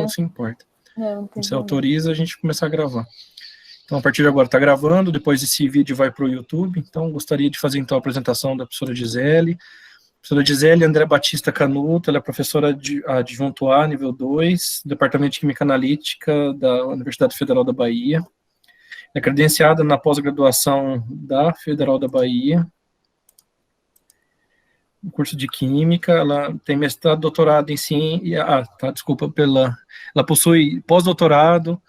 não se importa. Não tem Você autoriza a gente começar a gravar. Então, a partir de agora está gravando, depois esse vídeo vai para o YouTube. Então, gostaria de fazer então a apresentação da professora Gisele. Professora Gisele André Batista Canuto, ela é professora adjunto A, nível 2, Departamento de Química Analítica da Universidade Federal da Bahia. É credenciada na pós-graduação da Federal da Bahia, no curso de Química. Ela tem mestrado, doutorado em ciência. Ela possui pós-doutorado,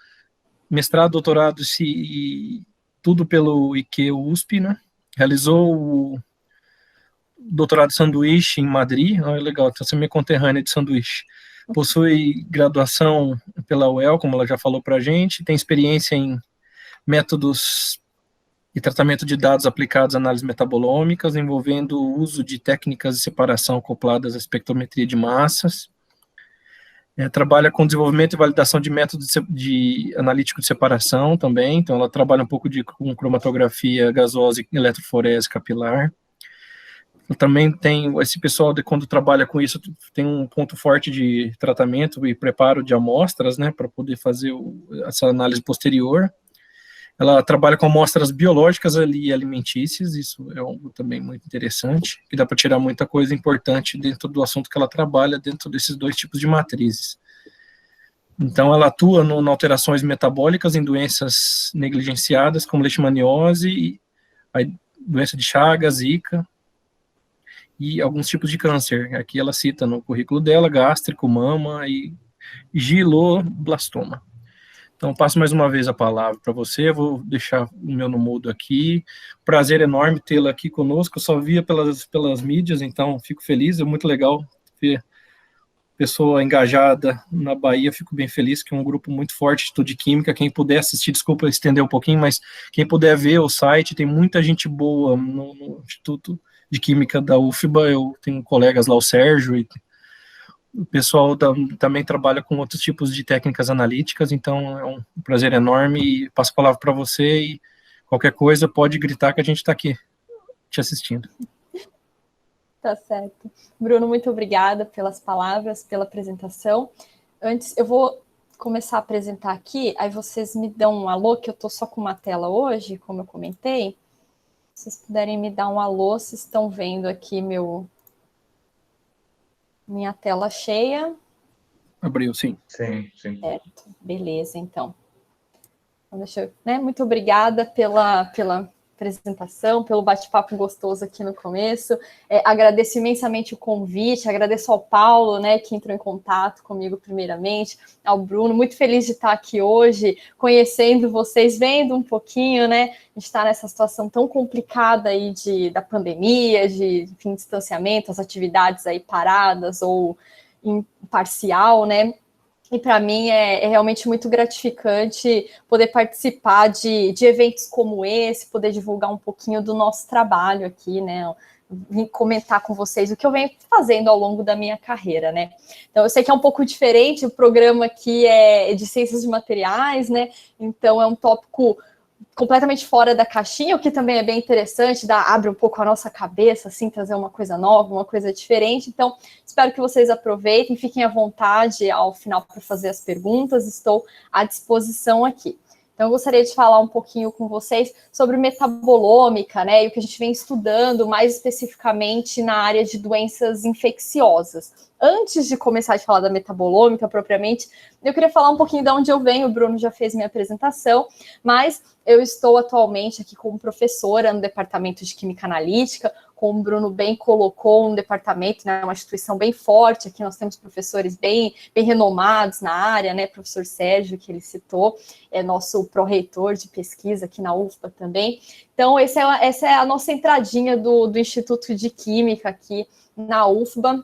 mestrado, doutorado e tudo pelo IQ-USP, né? Realizou o doutorado de sanduíche em Madrid. É legal, então você é minha conterrânea de sanduíche. Possui graduação pela UEL, como ela já falou para a gente, tem experiência em métodos e tratamento de dados aplicados a análises metabolômicas, envolvendo o uso de técnicas de separação acopladas à espectrometria de massas. Trabalha com desenvolvimento e validação de métodos de analítico de separação também, então ela trabalha um pouco com cromatografia gasosa e eletroforese capilar. Também tem esse pessoal, quando trabalha com isso, tem um ponto forte de tratamento e preparo de amostras, né, para poder fazer essa análise posterior. Ela trabalha com amostras biológicas e alimentícias, isso é algo também muito interessante, que dá para tirar muita coisa importante dentro do assunto que ela trabalha, dentro desses dois tipos de matrizes. Então, ela atua em alterações metabólicas em doenças negligenciadas, como leishmaniose, a doença de Chagas, Zika, e alguns tipos de câncer. Aqui ela cita no currículo dela, gástrico, mama e giloblastoma. Então, passo mais uma vez a palavra para você, vou deixar o meu no mudo aqui. Prazer enorme tê-la aqui conosco, eu só via pelas mídias, então fico feliz, é muito legal ver pessoa engajada na Bahia, fico bem feliz, que é um grupo muito forte de estudo de química. Quem puder assistir, desculpa estender um pouquinho, mas quem puder ver o site, tem muita gente boa no Instituto de Química da UFBA, eu tenho colegas lá, o Sérgio, e o pessoal também trabalha com outros tipos de técnicas analíticas, então é um prazer enorme, e passo a palavra para você, e qualquer coisa pode gritar que a gente está aqui te assistindo. Tá certo. Bruno, muito obrigada pelas palavras, pela apresentação. Antes, eu vou começar a apresentar aqui, aí vocês me dão um alô, que eu estou só com uma tela hoje, como eu comentei. Se vocês puderem me dar um alô, vocês estão vendo aqui minha tela cheia. Abriu, sim. Sim. Certo, beleza, então. Muito obrigada pela apresentação, pelo bate-papo gostoso aqui no começo. Agradeço imensamente o convite, agradeço ao Paulo, né, que entrou em contato comigo primeiramente, ao Bruno, muito feliz de estar aqui hoje, conhecendo vocês, vendo um pouquinho, né, a gente está nessa situação tão complicada aí da pandemia, de distanciamento, as atividades aí paradas ou em parcial, né. E para mim é realmente muito gratificante poder participar de eventos como esse, poder divulgar um pouquinho do nosso trabalho aqui, né? Vim comentar com vocês o que eu venho fazendo ao longo da minha carreira, né? Então, eu sei que é um pouco diferente, o programa aqui é de ciências de materiais, né? Então, é um tópico completamente fora da caixinha, o que também é bem interessante, abre um pouco a nossa cabeça, assim, trazer uma coisa nova, uma coisa diferente. Então, espero que vocês aproveitem, fiquem à vontade ao final para fazer as perguntas, estou à disposição aqui. Então, eu gostaria de falar um pouquinho com vocês sobre metabolômica, né, e o que a gente vem estudando mais especificamente na área de doenças infecciosas. Antes de começar a falar da metabolômica propriamente, eu queria falar um pouquinho de onde eu venho. O Bruno já fez minha apresentação, mas eu estou atualmente aqui como professora no Departamento de Química Analítica, como o Bruno bem colocou, um departamento, né, uma instituição bem forte. Aqui nós temos professores bem renomados na área, né, professor Sérgio, que ele citou, é nosso pró-reitor de pesquisa aqui na UFBA também. Então, essa é a nossa entradinha do Instituto de Química aqui na UFBA,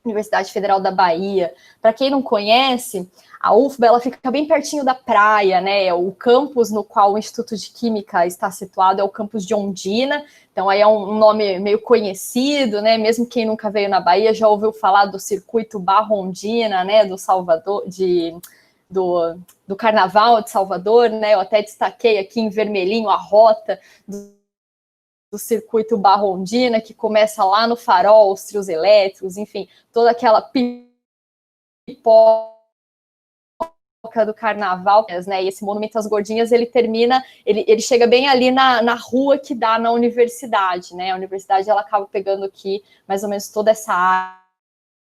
Universidade Federal da Bahia. Para quem não conhece, a UFBA ela fica bem pertinho da praia, né? O campus no qual o Instituto de Química está situado é o campus de Ondina. Então, aí é um nome meio conhecido, né? Mesmo quem nunca veio na Bahia já ouviu falar do circuito Barra-Ondina, né? Do Salvador, do Carnaval de Salvador, né? Eu até destaquei aqui em vermelhinho a rota do circuito Barra-Ondina, que começa lá no Farol, os trios elétricos, enfim, toda aquela pipoca do carnaval, né? E esse Monumento às Gordinhas, ele termina, ele chega bem ali na rua que dá na universidade, né? A universidade, ela acaba pegando aqui mais ou menos toda essa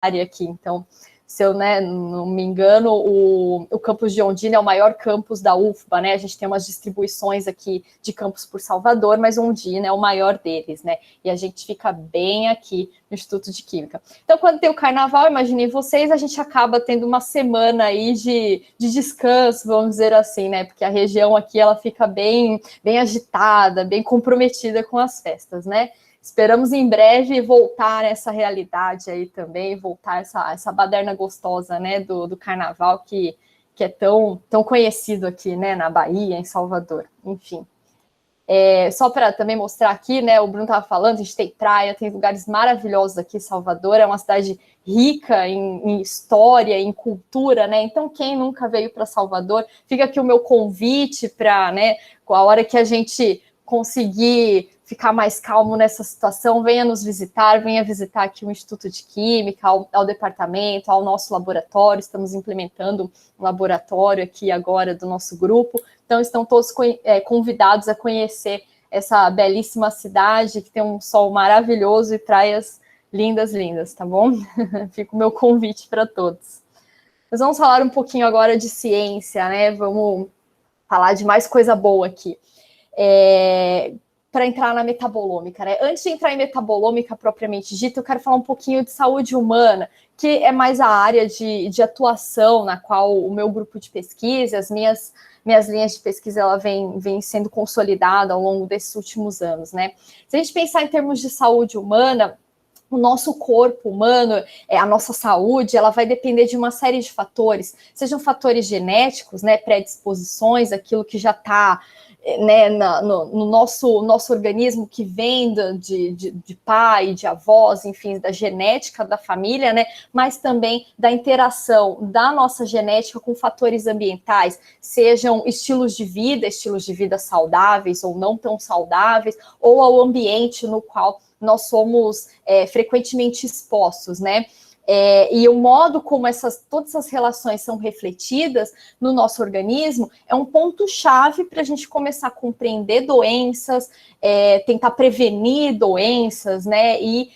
área aqui. Então, se eu, né, não me engano, o campus de Ondina é o maior campus da UFBA, né? A gente tem umas distribuições aqui de campus por Salvador, mas Ondina é o maior deles, né? E a gente fica bem aqui no Instituto de Química. Então, quando tem o carnaval, imaginei vocês, a gente acaba tendo uma semana aí de descanso, vamos dizer assim, né? Porque a região aqui, ela fica bem agitada, bem comprometida com as festas, né? Esperamos em breve voltar essa realidade aí também, voltar essa baderna gostosa, né, do carnaval que é tão conhecido aqui, né, na Bahia, em Salvador, enfim. Só para também mostrar aqui, né, o Bruno estava falando, a gente tem praia, tem lugares maravilhosos aqui em Salvador, é uma cidade rica em história, em cultura, né, então quem nunca veio para Salvador, fica aqui o meu convite para, né, com a hora que a gente conseguir ficar mais calmo nessa situação, venha nos visitar, venha visitar aqui o Instituto de Química, ao departamento, ao nosso laboratório, estamos implementando um laboratório aqui agora do nosso grupo, então estão todos convidados a conhecer essa belíssima cidade, que tem um sol maravilhoso e praias lindas, lindas, tá bom? Fica o meu convite para todos. Nós vamos falar um pouquinho agora de ciência, né? Vamos falar de mais coisa boa aqui. Para entrar na metabolômica, né? Antes de entrar em metabolômica propriamente dita, eu quero falar um pouquinho de saúde humana, que é mais a área de atuação na qual o meu grupo de pesquisa, as minhas linhas de pesquisa, ela vem sendo consolidada ao longo desses últimos anos, né? Se a gente pensar em termos de saúde humana, o nosso corpo humano, a nossa saúde, ela vai depender de uma série de fatores, sejam fatores genéticos, né, predisposições, aquilo que já está, né, no nosso organismo, que vem de pai, de avós, enfim, da genética da família, né, mas também da interação da nossa genética com fatores ambientais, sejam estilos de vida saudáveis ou não tão saudáveis, ou ao ambiente no qual nós somos frequentemente expostos, né? E o modo como todas essas relações são refletidas no nosso organismo é um ponto-chave para a gente começar a compreender doenças, tentar prevenir doenças, né? E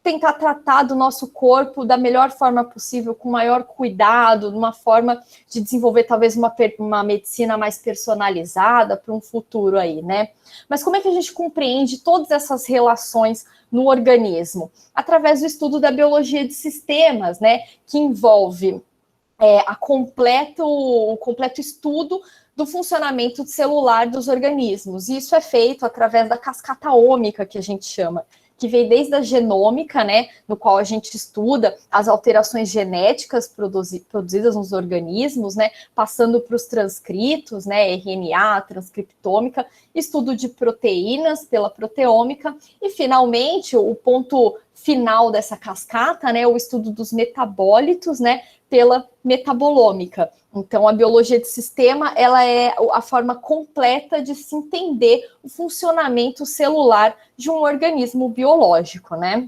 tentar tratar do nosso corpo da melhor forma possível, com maior cuidado, numa forma de desenvolver talvez uma medicina mais personalizada para um futuro aí, né? Mas como é que a gente compreende todas essas relações no organismo? Através do estudo da biologia de sistemas, né? Que envolve o completo estudo do funcionamento celular dos organismos. E isso é feito através da cascata ômica, que a gente chama, que vem desde a genômica, né, no qual a gente estuda as alterações genéticas produzidas nos organismos, né, passando para os transcritos, né, RNA, transcriptômica, estudo de proteínas pela proteômica, e finalmente o ponto final dessa cascata, né, o estudo dos metabólitos, né, pela metabolômica. Então, a biologia de sistema, ela é a forma completa de se entender o funcionamento celular de um organismo biológico, né?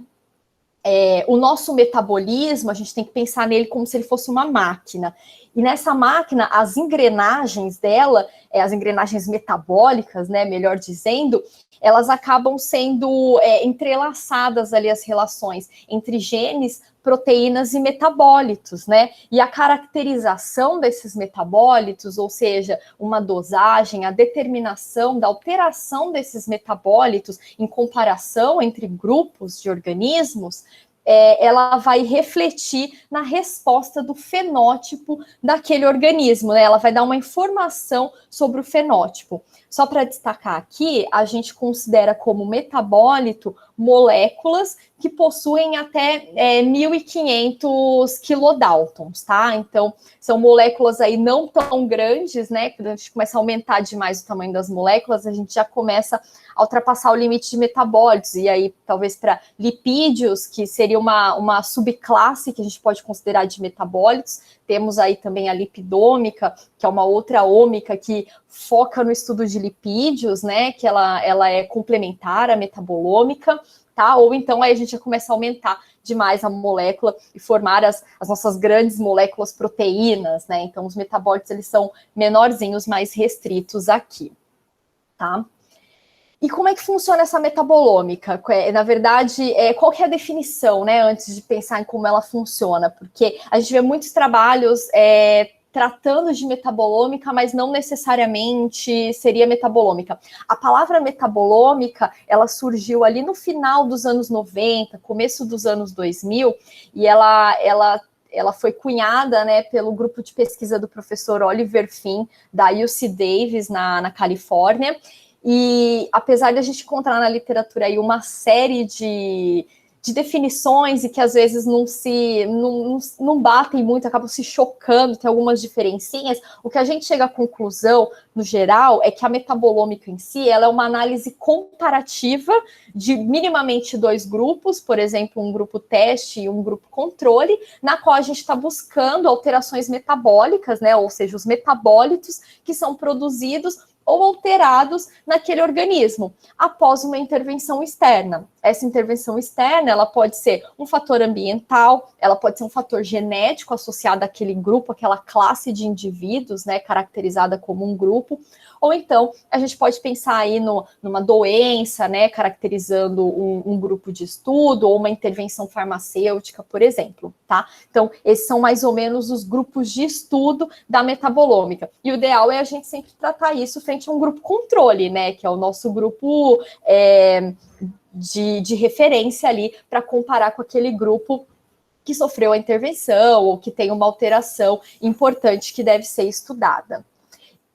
O nosso metabolismo, a gente tem que pensar nele como se ele fosse uma máquina. E nessa máquina, as engrenagens dela, as engrenagens metabólicas, né, melhor dizendo, elas acabam sendo entrelaçadas ali, as relações entre genes, proteínas e metabólitos, né? E a caracterização desses metabólitos, ou seja, uma dosagem, a determinação da alteração desses metabólitos em comparação entre grupos de organismos, ela vai refletir na resposta do fenótipo daquele organismo, né? Ela vai dar uma informação sobre o fenótipo. Só para destacar aqui, a gente considera como metabólito moléculas que possuem até 1.500 kilodaltons, tá? Então, são moléculas aí não tão grandes, né? Quando a gente começa a aumentar demais o tamanho das moléculas, a gente já começa a ultrapassar o limite de metabólitos, e aí talvez para lipídios, que seriam seria uma subclasse que a gente pode considerar de metabólitos. Temos aí também a lipidômica, que é uma outra ômica que foca no estudo de lipídios, né? Que ela é complementar à metabolômica, tá? Ou então aí a gente já começa a aumentar demais a molécula e formar as nossas grandes moléculas proteínas, né? Então, os metabólitos, eles são menorzinhos, mais restritos aqui, tá? E como é que funciona essa metabolômica? Na verdade, qual que é a definição, né, antes de pensar em como ela funciona? Porque a gente vê muitos trabalhos tratando de metabolômica, mas não necessariamente seria metabolômica. A palavra metabolômica, ela surgiu ali no final dos anos 90, começo dos anos 2000, e ela foi cunhada, né, pelo grupo de pesquisa do professor Oliver Finn, da UC Davis, na Califórnia. E apesar de a gente encontrar na literatura aí uma série de definições e que às vezes não batem muito, acabam se chocando, tem algumas diferencinhas, o que a gente chega à conclusão, no geral, é que a metabolômica em si, ela é uma análise comparativa de minimamente 2 grupos, por exemplo, um grupo teste e um grupo controle, na qual a gente está buscando alterações metabólicas, né, ou seja, os metabólitos que são produzidos ou alterados naquele organismo, após uma intervenção externa. Essa intervenção externa, ela pode ser um fator ambiental, ela pode ser um fator genético associado àquele grupo, àquela classe de indivíduos, né, caracterizada como um grupo, ou então a gente pode pensar aí numa doença, né, caracterizando um grupo de estudo, ou uma intervenção farmacêutica, por exemplo, tá? Então, esses são mais ou menos os grupos de estudo da metabolômica. E o ideal é a gente sempre tratar isso frente a um grupo controle, né, que é o nosso grupo de referência ali, para comparar com aquele grupo que sofreu a intervenção, ou que tem uma alteração importante que deve ser estudada.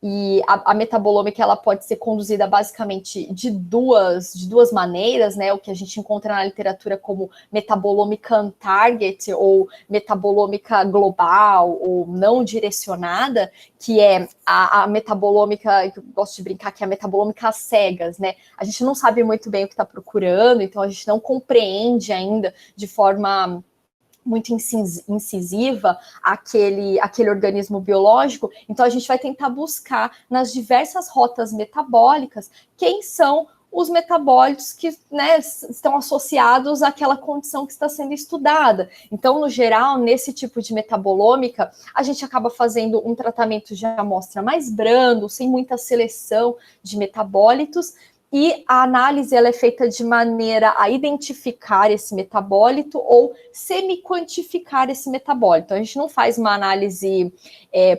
E a metabolômica, ela pode ser conduzida basicamente de duas maneiras, né? O que a gente encontra na literatura como metabolômica on-target, ou metabolômica global, ou não direcionada, que é a metabolômica, que eu gosto de brincar, que é a metabolômica às cegas, né? A gente não sabe muito bem o que está procurando, então a gente não compreende ainda de forma muito incisiva aquele organismo biológico, então a gente vai tentar buscar nas diversas rotas metabólicas quem são os metabólitos que, né, estão associados àquela condição que está sendo estudada. Então, no geral, nesse tipo de metabolômica, a gente acaba fazendo um tratamento de amostra mais brando, sem muita seleção de metabólitos, e a análise ela é feita de maneira a identificar esse metabólito ou semi-quantificar esse metabólito. Então, a gente não faz uma análise,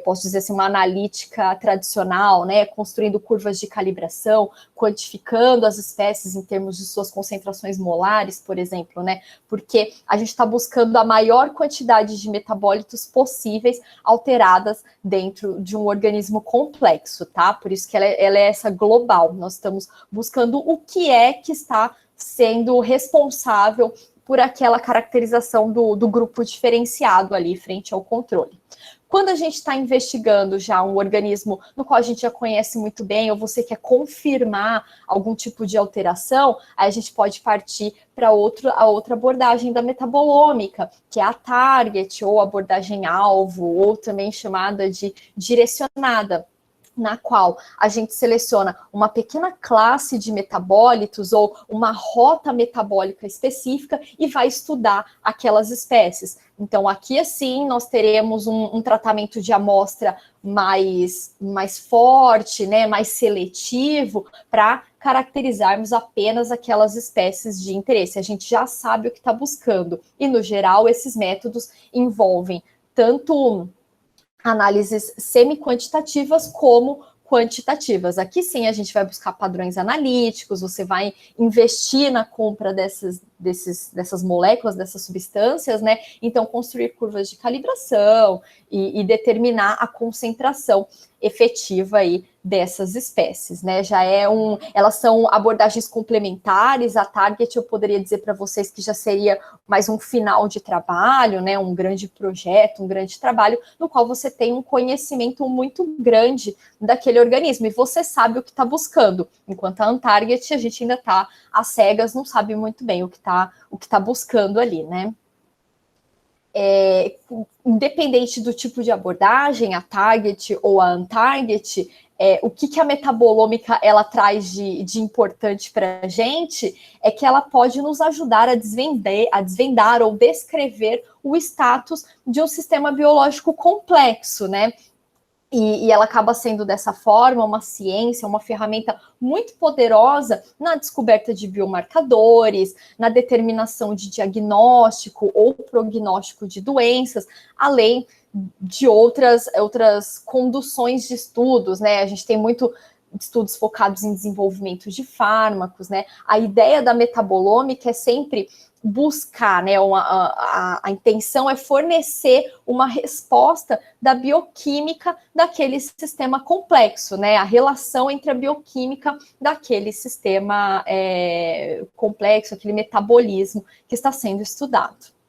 posso dizer assim, uma analítica tradicional, né, construindo curvas de calibração, quantificando as espécies em termos de suas concentrações molares, por exemplo, né, porque a gente está buscando a maior quantidade de metabólitos possíveis alteradas dentro de um organismo complexo, tá? Por isso que ela é essa global. Nós estamos buscando o que é que está sendo responsável por aquela caracterização do grupo diferenciado ali frente ao controle. Quando a gente está investigando já um organismo no qual a gente já conhece muito bem, ou você quer confirmar algum tipo de alteração, aí a gente pode partir para a outra abordagem da metabolômica, que é a target, ou abordagem alvo, ou também chamada de direcionada, na qual a gente seleciona uma pequena classe de metabólitos ou uma rota metabólica específica e vai estudar aquelas espécies. Então, aqui, assim, nós teremos um tratamento de amostra mais forte, né, mais seletivo, para caracterizarmos apenas aquelas espécies de interesse. A gente já sabe o que está buscando. E, no geral, esses métodos envolvem tanto análises semi-quantitativas como quantitativas. Aqui sim a gente vai buscar padrões analíticos, você vai investir na compra dessas moléculas, dessas substâncias, né? Então, construir curvas de calibração e determinar a concentração efetiva aí dessas espécies, né? Elas são abordagens complementares. A target, eu poderia dizer para vocês que já seria mais um final de trabalho, né? Um grande projeto, um grande trabalho, no qual você tem um conhecimento muito grande daquele organismo e você sabe o que está buscando. Enquanto a untarget, a gente ainda está às cegas, não sabe muito bem o que tá buscando ali, né? Independente do tipo de abordagem, a target ou a untarget, o que a metabolômica ela traz de importante para a gente é que ela pode nos ajudar a desvendar ou descrever o status de um sistema biológico complexo, né? E ela acaba sendo, dessa forma, uma ciência, uma ferramenta muito poderosa na descoberta de biomarcadores, na determinação de diagnóstico ou prognóstico de doenças, além de outras conduções de estudos, né? A gente tem muito estudos focados em desenvolvimento de fármacos, né? A ideia da metabolômica é sempre buscar, né, a intenção é fornecer uma resposta da bioquímica daquele sistema complexo, né, a relação entre a bioquímica daquele sistema complexo, aquele metabolismo que está sendo estudado.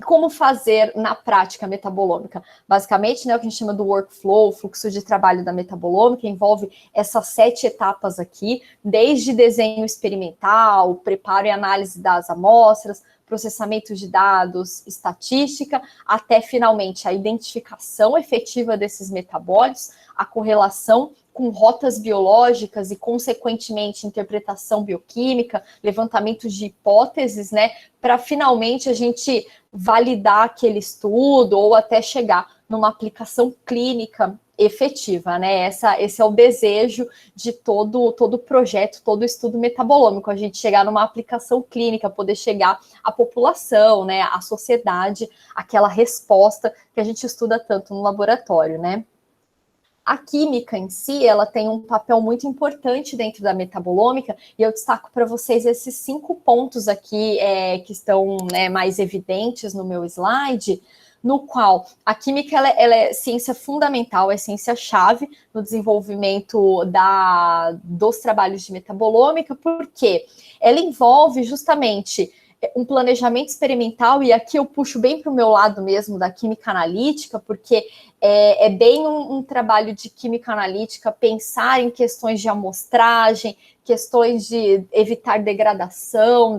Como fazer na prática a metabolômica? Basicamente, né, o que a gente chama do workflow, o fluxo de trabalho da metabolômica, envolve essas 7 etapas aqui, desde desenho experimental, preparo e análise das amostras, processamento de dados, estatística, até finalmente a identificação efetiva desses metabólitos, a correlação com rotas biológicas e, consequentemente, interpretação bioquímica, levantamento de hipóteses, né, para finalmente a gente validar aquele estudo ou até chegar numa aplicação clínica efetiva, né? Esse é o desejo de todo projeto, todo estudo metabolômico, a gente chegar numa aplicação clínica, poder chegar à população, né, à sociedade, aquela resposta que a gente estuda tanto no laboratório, né? A química em si, ela tem um papel muito importante dentro da metabolômica, e eu destaco para vocês esses 5 pontos aqui que estão, né, mais evidentes no meu slide, no qual a química ela é ciência fundamental, é ciência-chave no desenvolvimento dos trabalhos de metabolômica, porque ela envolve justamente um planejamento experimental, e aqui eu puxo bem para o meu lado mesmo da química analítica, porque é bem um trabalho de química analítica pensar em questões de amostragem, questões de evitar degradação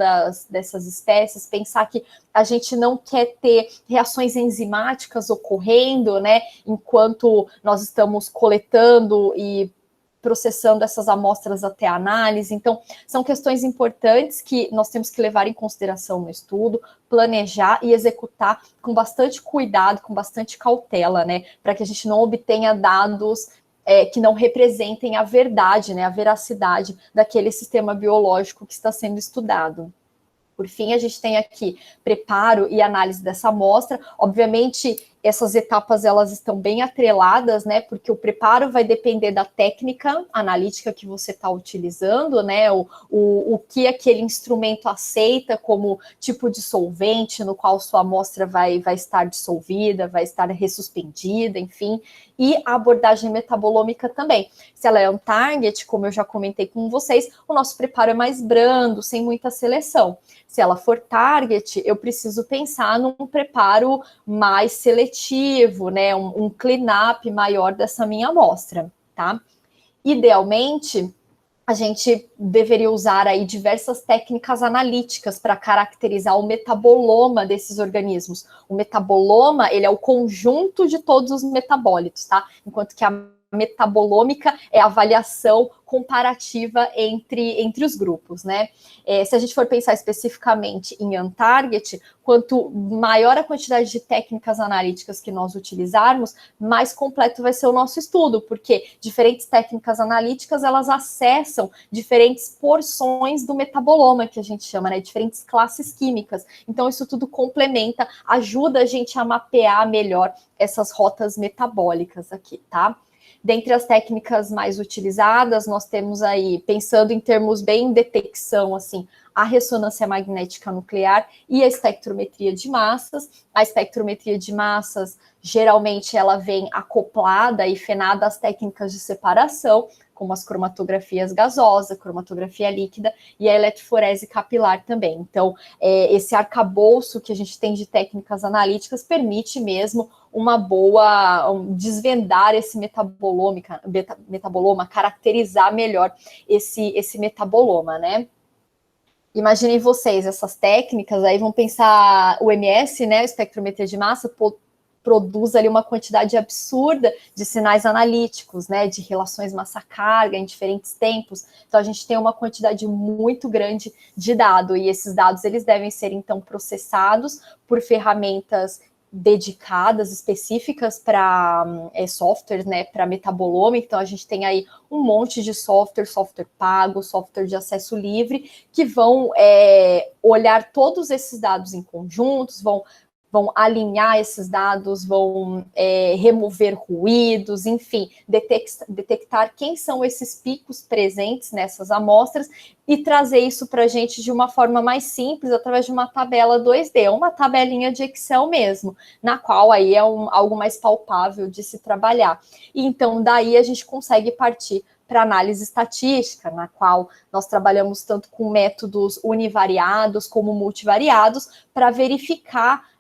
dessas espécies, pensar que a gente não quer ter reações enzimáticas ocorrendo, né, enquanto nós estamos coletando e processando essas amostras até a análise. Então, são questões importantes que nós temos que levar em consideração no estudo, planejar e executar com bastante cuidado, com bastante cautela, né, para que a gente não obtenha dados que não representem a verdade, né, a veracidade daquele sistema biológico que está sendo estudado. Por fim, a gente tem aqui preparo e análise dessa amostra. Obviamente, essas etapas elas estão bem atreladas, né? Porque o preparo vai depender da técnica analítica que você está utilizando, né? O que aquele instrumento aceita como tipo de solvente no qual sua amostra vai estar dissolvida, vai estar ressuspendida, enfim. E a abordagem metabolômica também. Se ela é um target, como eu já comentei com vocês, o nosso preparo é mais brando, sem muita seleção. Se ela for target, eu preciso pensar num preparo mais seletivo, né? Um clean-up maior dessa minha amostra, tá? Idealmente, a gente deveria usar aí diversas técnicas analíticas para caracterizar o metaboloma desses organismos. O metaboloma, ele é o conjunto de todos os metabólitos, tá? Enquanto que a metabolômica é a avaliação comparativa entre os grupos, né? Se a gente for pensar especificamente em untarget, quanto maior a quantidade de técnicas analíticas que nós utilizarmos, mais completo vai ser o nosso estudo, porque diferentes técnicas analíticas, elas acessam diferentes porções do metaboloma, que a gente chama, né? Diferentes classes químicas. Então, isso tudo complementa, ajuda a gente a mapear melhor essas rotas metabólicas aqui, tá? Dentre as técnicas mais utilizadas, nós temos aí, pensando em termos bem detecção, assim, a ressonância magnética nuclear e a espectrometria de massas. A espectrometria de massas, geralmente, ela vem acoplada e fenada às técnicas de separação, como as cromatografias gasosa, cromatografia líquida e a eletroforese capilar também. Então, esse arcabouço que a gente tem de técnicas analíticas permite mesmo uma boa desvendar esse metaboloma, caracterizar melhor esse metaboloma, né? Imaginem vocês, essas técnicas, aí vão pensar o MS, né, o espectrometria de massa, produz ali uma quantidade absurda de sinais analíticos, né, de relações massa-carga em diferentes tempos. Então, a gente tem uma quantidade muito grande de dados, e esses dados, eles devem ser, então, processados por ferramentas dedicadas, específicas para softwares, né, para metabolômica. Então, a gente tem aí um monte de software pago, software de acesso livre, que vão olhar todos esses dados em conjuntos, vão alinhar esses dados, vão remover ruídos, enfim, detectar quem são esses picos presentes nessas amostras e trazer isso para a gente de uma forma mais simples, através de uma tabela 2D, uma tabelinha de Excel mesmo, na qual aí é algo mais palpável de se trabalhar. E então, daí a gente consegue partir para análise estatística, na qual nós trabalhamos tanto com métodos univariados como multivariados, para verificar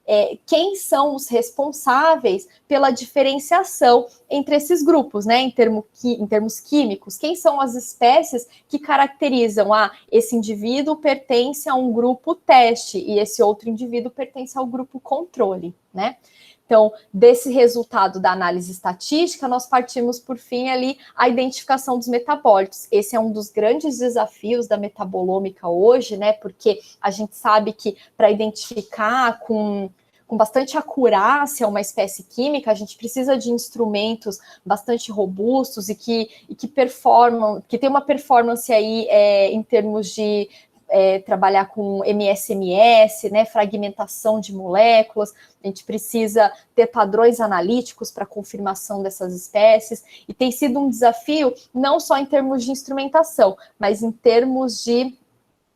quem são os responsáveis pela diferenciação entre esses grupos, né, em termos químicos, quem são as espécies que caracterizam, esse indivíduo pertence a um grupo teste e esse outro indivíduo pertence ao grupo controle, né? Então, desse resultado da análise estatística, nós partimos, por fim, ali, a identificação dos metabólitos. Esse é um dos grandes desafios da metabolômica hoje, né? Porque a gente sabe que para identificar com bastante acurácia uma espécie química, a gente precisa de instrumentos bastante robustos e que performam, que tem uma performance aí em termos de trabalhar com MSMS, né, fragmentação de moléculas, a gente precisa ter padrões analíticos para confirmação dessas espécies, e tem sido um desafio não só em termos de instrumentação, mas em termos de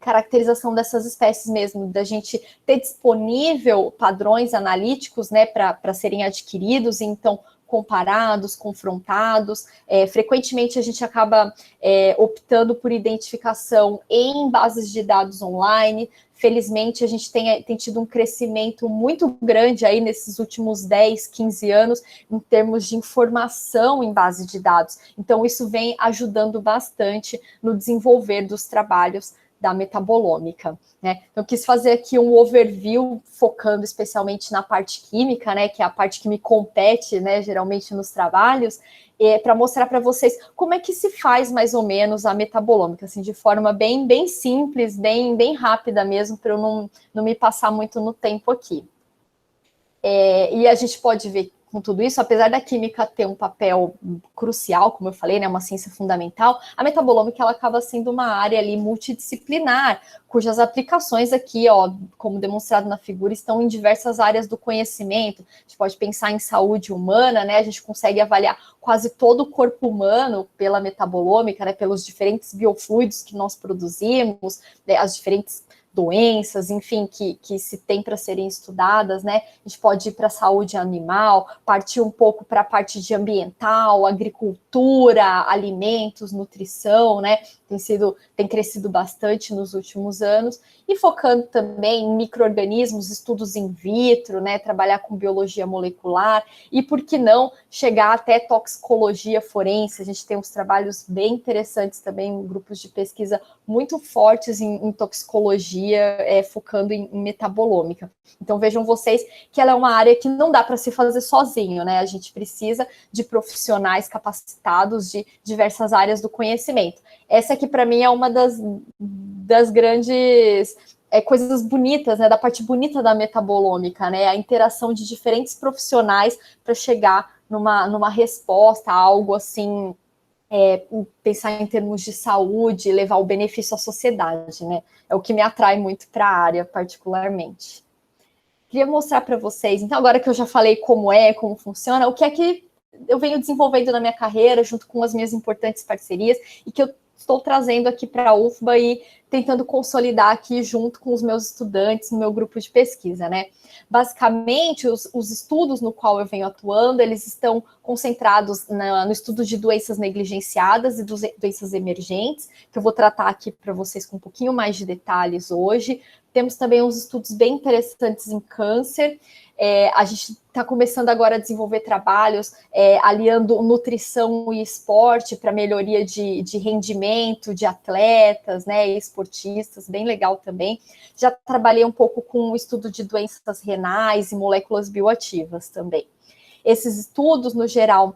caracterização dessas espécies mesmo, da gente ter disponível padrões analíticos, né, para serem adquiridos, e então comparados, confrontados. Frequentemente a gente acaba optando por identificação em bases de dados online. Felizmente, a gente tem tido um crescimento muito grande aí nesses últimos 10, 15 anos em termos de informação em base de dados. Então, isso vem ajudando bastante no desenvolver dos trabalhos da metabolômica, né? Então, eu quis fazer aqui um overview, focando especialmente na parte química, né, que é a parte que me compete, né, geralmente nos trabalhos, para mostrar para vocês como é que se faz mais ou menos a metabolômica, assim, de forma bem simples, bem rápida mesmo, para eu não me passar muito no tempo aqui. E a gente pode ver com tudo isso, apesar da química ter um papel crucial, como eu falei, né, uma ciência fundamental, a metabolômica ela acaba sendo uma área ali multidisciplinar, cujas aplicações aqui, como demonstrado na figura, estão em diversas áreas do conhecimento. A gente pode pensar em saúde humana, né, a gente consegue avaliar quase todo o corpo humano pela metabolômica, né, pelos diferentes biofluidos que nós produzimos, né, as diferentes doenças, enfim, que se tem para serem estudadas, né? A gente pode ir para a saúde animal, partir um pouco para a parte de ambiental, agricultura, alimentos, nutrição, né? Tem crescido bastante nos últimos anos, e focando também em micro-organismos, estudos in vitro, né? Trabalhar com biologia molecular, e por que não chegar até toxicologia forense. A gente tem uns trabalhos bem interessantes também, grupos de pesquisa muito fortes em toxicologia, focando em metabolômica. Então vejam vocês que ela é uma área que não dá para se fazer sozinho, né? A gente precisa de profissionais capacitados de diversas áreas do conhecimento. Essa aqui, para mim, é uma das grandes coisas bonitas, né? Da parte bonita da metabolômica, né? A interação de diferentes profissionais para chegar numa resposta a algo assim, pensar em termos de saúde, levar o benefício à sociedade, né? É o que me atrai muito para a área, particularmente. Queria mostrar para vocês, então, agora que eu já falei como funciona, o que é que eu venho desenvolvendo na minha carreira, junto com as minhas importantes parcerias, e que eu estou trazendo aqui para a UFBA e tentando consolidar aqui junto com os meus estudantes no meu grupo de pesquisa, né? Basicamente, os estudos no qual eu venho atuando, eles estão concentrados no estudo de doenças negligenciadas e doenças emergentes, que eu vou tratar aqui para vocês com um pouquinho mais de detalhes hoje. Temos também uns estudos bem interessantes em câncer. A gente está começando agora a desenvolver trabalhos aliando nutrição e esporte para melhoria de rendimento de atletas, né, esportistas, bem legal também. Já trabalhei um pouco com o estudo de doenças renais e moléculas bioativas também. Esses estudos, no geral,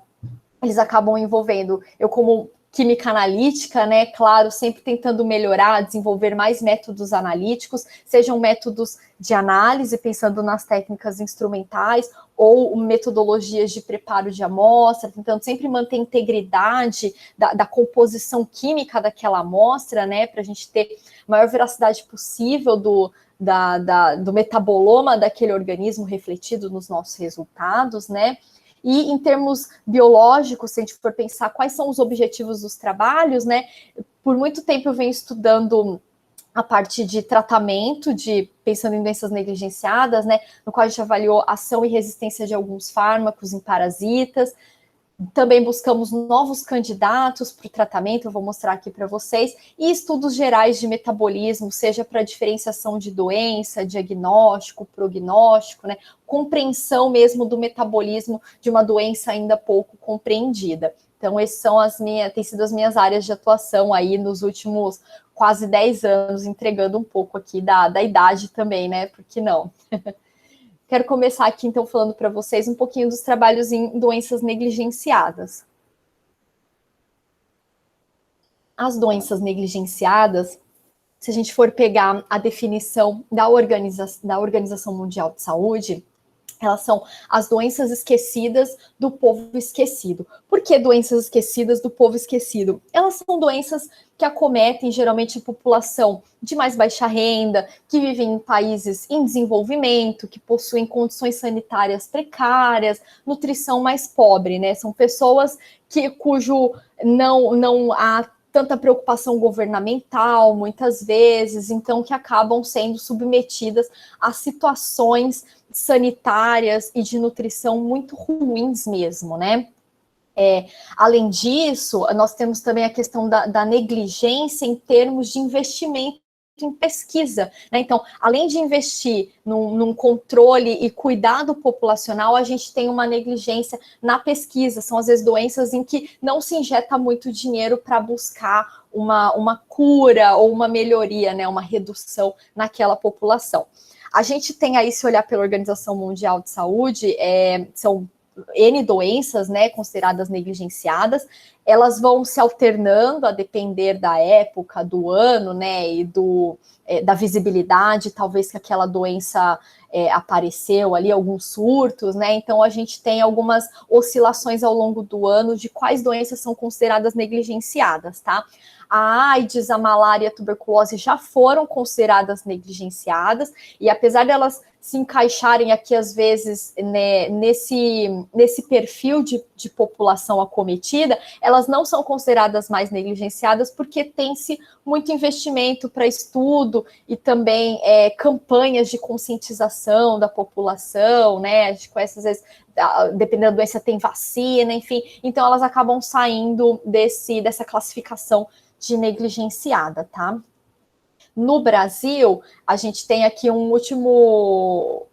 eles acabam envolvendo, eu como química analítica, né, claro, sempre tentando melhorar, desenvolver mais métodos analíticos, sejam métodos de análise, pensando nas técnicas instrumentais, ou metodologias de preparo de amostra, tentando sempre manter a integridade da composição química daquela amostra, né, para a gente ter a maior veracidade possível do metaboloma daquele organismo refletido nos nossos resultados, né. E em termos biológicos, se a gente for pensar quais são os objetivos dos trabalhos, né? Por muito tempo eu venho estudando a parte de tratamento, pensando em doenças negligenciadas, né? No qual a gente avaliou ação e resistência de alguns fármacos em parasitas. Também buscamos novos candidatos para o tratamento, eu vou mostrar aqui para vocês, e estudos gerais de metabolismo, seja para diferenciação de doença, diagnóstico, prognóstico, né? Compreensão mesmo do metabolismo de uma doença ainda pouco compreendida. Então, essas são têm sido as minhas áreas de atuação aí nos últimos quase 10 anos, entregando um pouco aqui da idade também, né? Por que não? Quero começar aqui, então, falando para vocês um pouquinho dos trabalhos em doenças negligenciadas. As doenças negligenciadas, se a gente for pegar a definição da Organização Mundial de Saúde, elas são as doenças esquecidas do povo esquecido. Por que doenças esquecidas do povo esquecido? Elas são doenças que acometem geralmente a população de mais baixa renda, que vivem em países em desenvolvimento, que possuem condições sanitárias precárias, nutrição mais pobre, né? São pessoas cujo não há tanta preocupação governamental, muitas vezes, então que acabam sendo submetidas a situações sanitárias e de nutrição muito ruins mesmo, né? Além disso, nós temos também a questão da negligência em termos de investimento em pesquisa, né? Então, além de investir num controle e cuidado populacional, a gente tem uma negligência na pesquisa. São, às vezes, doenças em que não se injeta muito dinheiro para buscar uma cura ou uma melhoria, né? Uma redução naquela população. A gente tem aí, se olhar pela Organização Mundial de Saúde, são N doenças, né, consideradas negligenciadas, elas vão se alternando a depender da época, do ano, né, e da visibilidade, talvez que aquela doença apareceu ali, alguns surtos, né, então a gente tem algumas oscilações ao longo do ano de quais doenças são consideradas negligenciadas, tá? A AIDS, a malária e a tuberculose já foram consideradas negligenciadas, e apesar delas se encaixarem aqui, às vezes, né, nesse perfil de população acometida, elas não são consideradas mais negligenciadas porque tem-se muito investimento para estudo e também campanhas de conscientização da população, né? A gente conhece, às vezes, dependendo da doença, tem vacina, enfim. Então, elas acabam saindo dessa classificação de negligenciada, tá? No Brasil, a gente tem aqui um último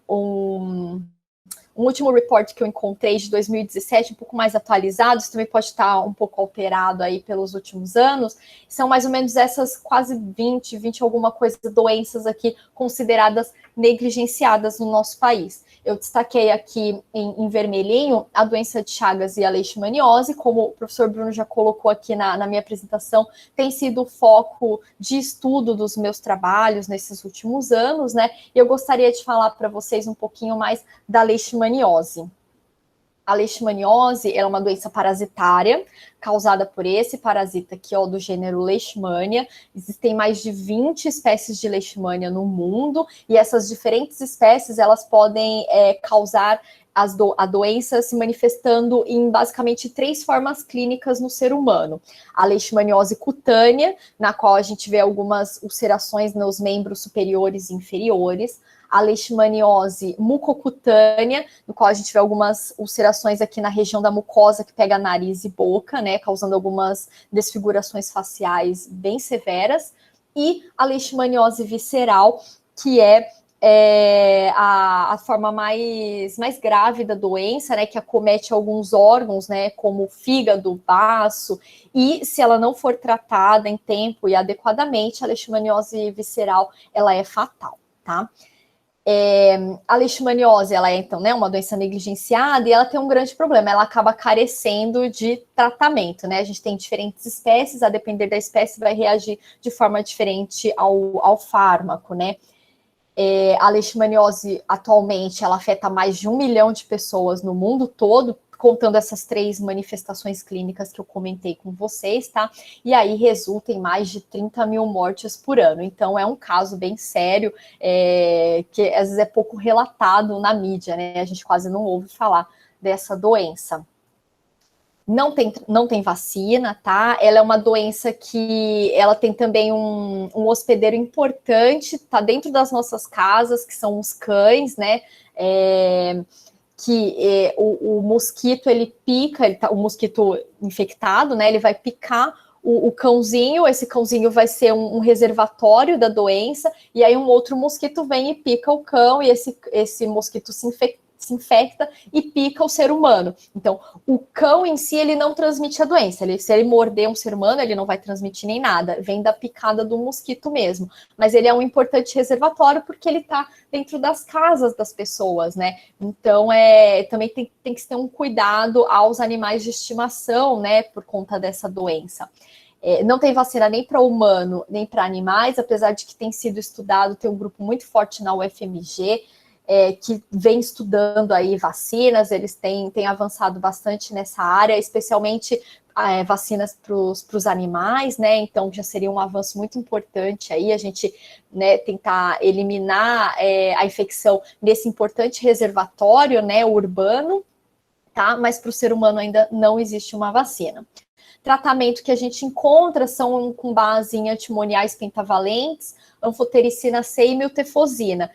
report que eu encontrei de 2017, um pouco mais atualizado, isso também pode estar um pouco alterado aí pelos últimos anos, são mais ou menos essas quase 20 alguma coisa doenças aqui consideradas negligenciadas no nosso país. Eu destaquei aqui em vermelhinho a doença de Chagas e a leishmaniose, como o professor Bruno já colocou aqui na minha apresentação, tem sido o foco de estudo dos meus trabalhos nesses últimos anos, né? E eu gostaria de falar para vocês um pouquinho mais da leishmaniose. A leishmaniose é uma doença parasitária causada por esse parasita aqui, ó, do gênero Leishmania. Existem mais de 20 espécies de Leishmania no mundo, e essas diferentes espécies, elas podem causar a doença se manifestando em basicamente 3 formas clínicas no ser humano. A leishmaniose cutânea, na qual a gente vê algumas ulcerações nos membros superiores e inferiores. A leishmaniose mucocutânea, no qual a gente vê algumas ulcerações aqui na região da mucosa que pega nariz e boca, né, causando algumas desfigurações faciais bem severas. E a leishmaniose visceral, que é a forma mais grave da doença, né, que acomete alguns órgãos, né, como o fígado, baço, e se ela não for tratada em tempo e adequadamente, a leishmaniose visceral, ela é fatal, tá? A leishmaniose, ela é, então, né, uma doença negligenciada e ela tem um grande problema, ela acaba carecendo de tratamento, né? A gente tem diferentes espécies, a depender da espécie, vai reagir de forma diferente ao fármaco, né? A leishmaniose, atualmente, ela afeta mais de 1 milhão de pessoas no mundo todo, contando essas 3 manifestações clínicas que eu comentei com vocês, tá? E aí resulta em mais de 30 mil mortes por ano. Então, é um caso bem sério, que às vezes é pouco relatado na mídia, né? A gente quase não ouve falar dessa doença. Não tem vacina, tá? Ela é uma doença que ela tem também um hospedeiro importante, tá dentro das nossas casas, que são os cães, né? O mosquito, ele pica, o mosquito infectado, né? Ele vai picar o cãozinho, esse cãozinho vai ser um reservatório da doença, e aí um outro mosquito vem e pica o cão, e esse mosquito se infecta e pica o ser humano. Então, o cão em si, ele não transmite a doença. Se ele morder um ser humano, ele não vai transmitir nem nada. Vem da picada do mosquito mesmo. Mas ele é um importante reservatório porque ele está dentro das casas das pessoas, né? Então, também tem que ter um cuidado aos animais de estimação, né? Por conta dessa doença. Não tem vacina nem para humano, nem para animais, apesar de que tem sido estudado, tem um grupo muito forte na UFMG, que vem estudando aí vacinas, eles têm avançado bastante nessa área, especialmente vacinas para os animais, né? Então já seria um avanço muito importante aí, a gente, né, tentar eliminar a infecção nesse importante reservatório, né, urbano, tá? Mas para o ser humano ainda não existe uma vacina. Tratamento que a gente encontra são com base em antimoniais pentavalentes, anfotericina C e miltefosina.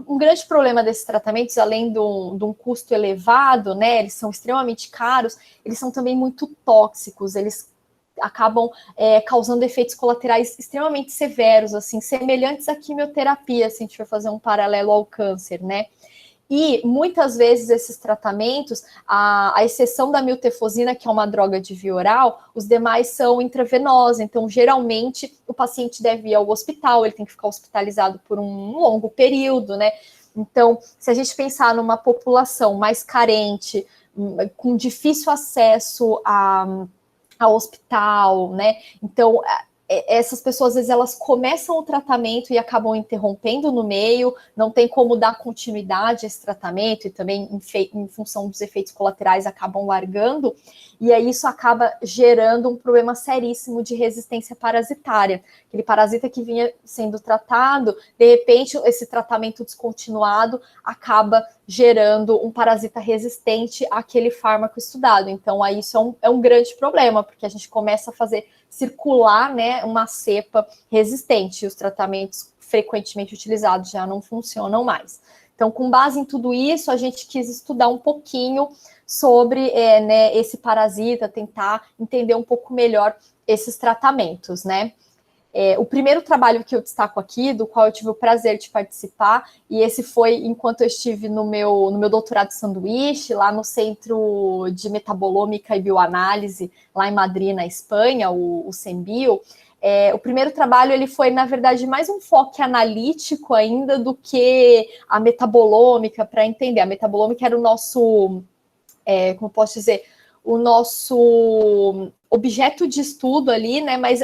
Um grande problema desses tratamentos, além de um custo elevado, né, eles são extremamente caros, eles são também muito tóxicos, eles acabam causando efeitos colaterais extremamente severos, assim, semelhantes à quimioterapia, se a gente for fazer um paralelo ao câncer, né? E muitas vezes esses tratamentos, a exceção da miltefosina, que é uma droga de via oral, os demais são intravenosos. Então, geralmente, o paciente deve ir ao hospital, ele tem que ficar hospitalizado por um longo período, né? Então, se a gente pensar numa população mais carente, com difícil acesso ao hospital, né? Então, essas pessoas, às vezes, elas começam o tratamento e acabam interrompendo no meio, não tem como dar continuidade a esse tratamento e também, em função dos efeitos colaterais, acabam largando, e aí isso acaba gerando um problema seríssimo de resistência parasitária. Aquele parasita que vinha sendo tratado, de repente, esse tratamento descontinuado acaba gerando um parasita resistente àquele fármaco estudado. Então, aí isso é um grande problema, porque a gente começa a fazer circular, né, uma cepa resistente, e os tratamentos frequentemente utilizados já não funcionam mais. Então, com base em tudo isso, a gente quis estudar um pouquinho sobre né, esse parasita, tentar entender um pouco melhor esses tratamentos, né? O primeiro trabalho que eu destaco aqui, do qual eu tive o prazer de participar, e esse foi enquanto eu estive no meu doutorado de sanduíche, lá no Centro de Metabolômica e Bioanálise, lá em Madrid, na Espanha, o CEMBio. O primeiro trabalho, ele foi, na verdade, mais um foco analítico ainda do que a metabolômica, para entender. A metabolômica era o nosso, como posso dizer, o nosso objeto de estudo ali, né? Mas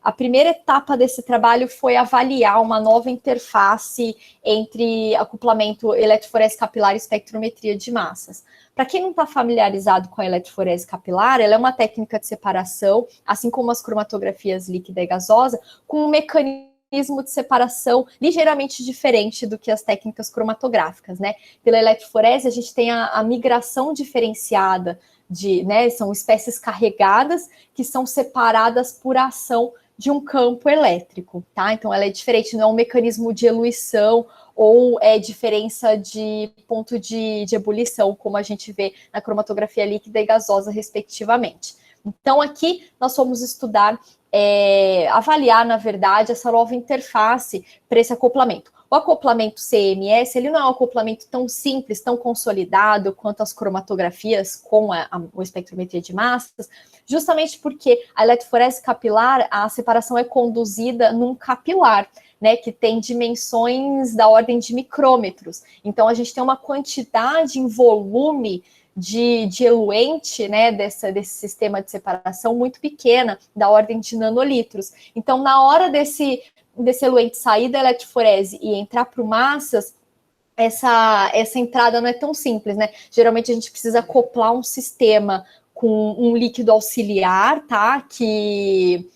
a primeira etapa desse trabalho foi avaliar uma nova interface entre acoplamento eletroforese capilar e espectrometria de massas. Para quem não está familiarizado com a eletroforese capilar, ela é uma técnica de separação, assim como as cromatografias líquida e gasosa, com um mecanismo de separação ligeiramente diferente do que as técnicas cromatográficas, né? Pela eletroforese, a gente tem a migração diferenciada né, são espécies carregadas que são separadas por ação de um campo elétrico, tá? Então ela é diferente, não é um mecanismo de eluição ou diferença de ponto de ebulição, como a gente vê na cromatografia líquida e gasosa, respectivamente. Então aqui nós fomos estudar, avaliar, na verdade, essa nova interface para esse acoplamento. O acoplamento CMS, ele não é um acoplamento tão simples, tão consolidado quanto as cromatografias com a espectrometria de massas, justamente porque a eletroforese capilar, a separação é conduzida num capilar, né, que tem dimensões da ordem de micrômetros. Então, a gente tem uma quantidade em volume de eluente, né, desse sistema de separação muito pequena, da ordem de nanolitros. Então, na hora desse eluente sair da eletroforese e entrar para o massas, essa entrada não é tão simples, né? Geralmente a gente precisa acoplar um sistema com um líquido auxiliar, tá? Que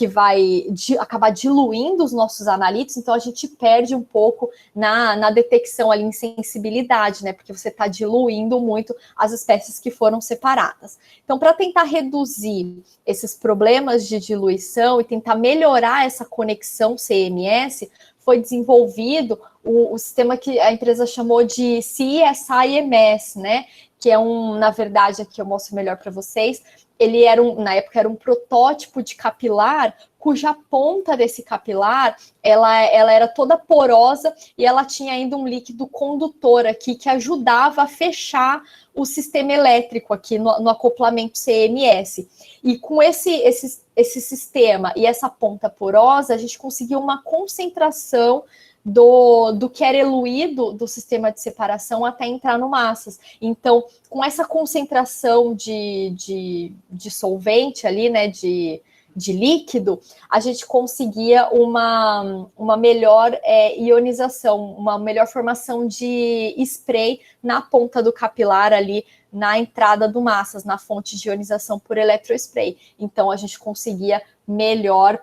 vai acabar diluindo os nossos analíticos, então a gente perde um pouco na detecção ali em sensibilidade, né? Porque você está diluindo muito as espécies que foram separadas. Então, para tentar reduzir esses problemas de diluição e tentar melhorar essa conexão CMS, foi desenvolvido o sistema que a empresa chamou de CSIMS, né? Que é na verdade, aqui eu mostro melhor para vocês, ele na época era um protótipo de capilar, cuja ponta desse capilar, ela era toda porosa e ela tinha ainda um líquido condutor aqui que ajudava a fechar o sistema elétrico aqui no acoplamento CMS. E com esse sistema e essa ponta porosa, a gente conseguiu uma concentração do que era eluído do sistema de separação até entrar no massas. Então, com essa concentração de solvente ali, né, de líquido, a gente conseguia uma melhor ionização, uma melhor formação de spray na ponta do capilar ali, na entrada do massas, na fonte de ionização por eletrospray. Então, a gente conseguia melhor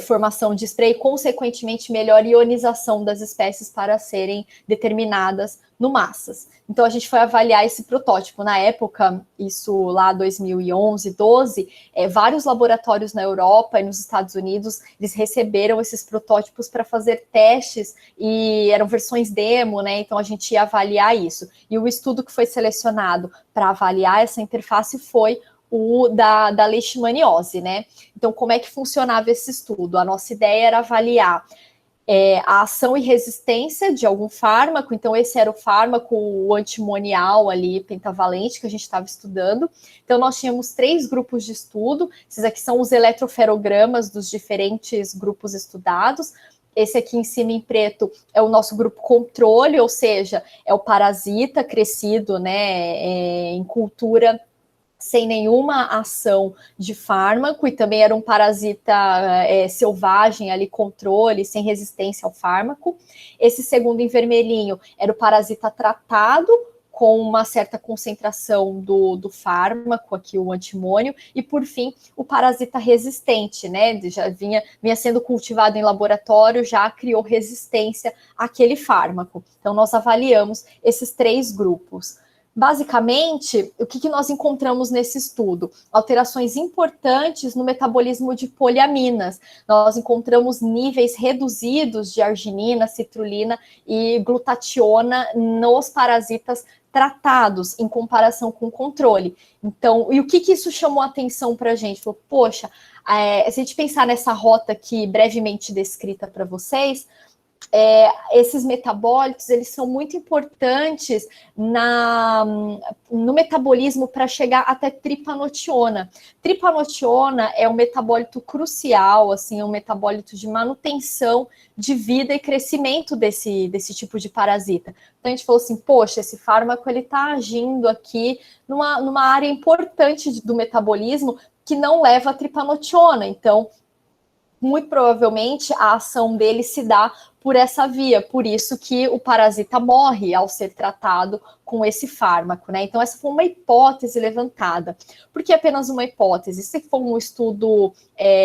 formação de spray, consequentemente melhor ionização das espécies para serem determinadas no massas. Então a gente foi avaliar esse protótipo. Na época, isso lá 2011, 12, vários laboratórios na Europa e nos Estados Unidos, eles receberam esses protótipos para fazer testes e eram versões demo, né? Então a gente ia avaliar isso. E o estudo que foi selecionado para avaliar essa interface foi o da leishmaniose, né? Então, como é que funcionava esse estudo? A nossa ideia era avaliar a ação e resistência de algum fármaco. Então, esse era o fármaco, o antimonial ali, pentavalente, que a gente estava estudando. Então, nós tínhamos 3 grupos de estudo. Esses aqui são os eletroferogramas dos diferentes grupos estudados. Esse aqui em cima em preto é o nosso grupo controle, ou seja, é o parasita crescido, né, em cultura sem nenhuma ação de fármaco, e também era um parasita selvagem, ali, controle, sem resistência ao fármaco. Esse segundo em vermelhinho era o parasita tratado, com uma certa concentração do fármaco, aqui o antimônio, e por fim, o parasita resistente, né? Já vinha sendo cultivado em laboratório, já criou resistência àquele fármaco. Então, nós avaliamos esses 3 grupos. Basicamente, o que nós encontramos nesse estudo? Alterações importantes no metabolismo de poliaminas. Nós encontramos níveis reduzidos de arginina, citrulina e glutationa nos parasitas tratados, em comparação com o controle. Então, e o que isso chamou a atenção para a gente? Falou, poxa, se a gente pensar nessa rota aqui brevemente descrita para vocês, esses metabólitos, eles são muito importantes no metabolismo para chegar até tripanotiona. Tripanotiona é um metabólito crucial, assim, é um metabólito de manutenção de vida e crescimento desse tipo de parasita. Então a gente falou assim, poxa, esse fármaco ele está agindo aqui numa área importante do metabolismo que não leva a tripanotiona. Então, muito provavelmente a ação dele se dá por essa via, por isso que o parasita morre ao ser tratado com esse fármaco, né? Então, essa foi uma hipótese levantada. Por que apenas uma hipótese? Esse foi um estudo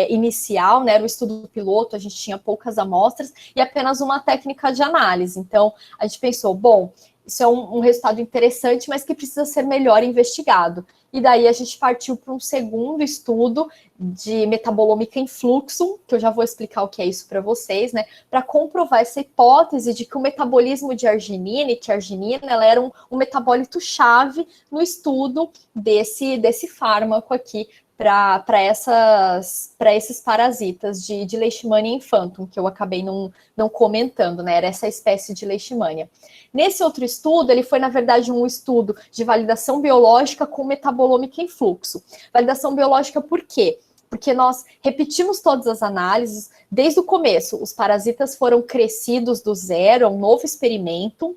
inicial, né? Era um estudo piloto, a gente tinha poucas amostras e apenas uma técnica de análise. Então, a gente pensou, bom, isso é um resultado interessante, mas que precisa ser melhor investigado. E daí a gente partiu para um segundo estudo de metabolômica em fluxo, que eu já vou explicar o que é isso para vocês, né? Para comprovar essa hipótese de que o metabolismo de arginina, e que a arginina ela era um metabólito chave no estudo desse fármaco aqui para esses parasitas de Leishmania infantum, que eu acabei não comentando, né? Era essa espécie de Leishmania. Nesse outro estudo, ele foi, na verdade, um estudo de validação biológica com metabolômica em fluxo. Validação biológica por quê? Porque nós repetimos todas as análises, desde o começo, os parasitas foram crescidos do zero, é um novo experimento,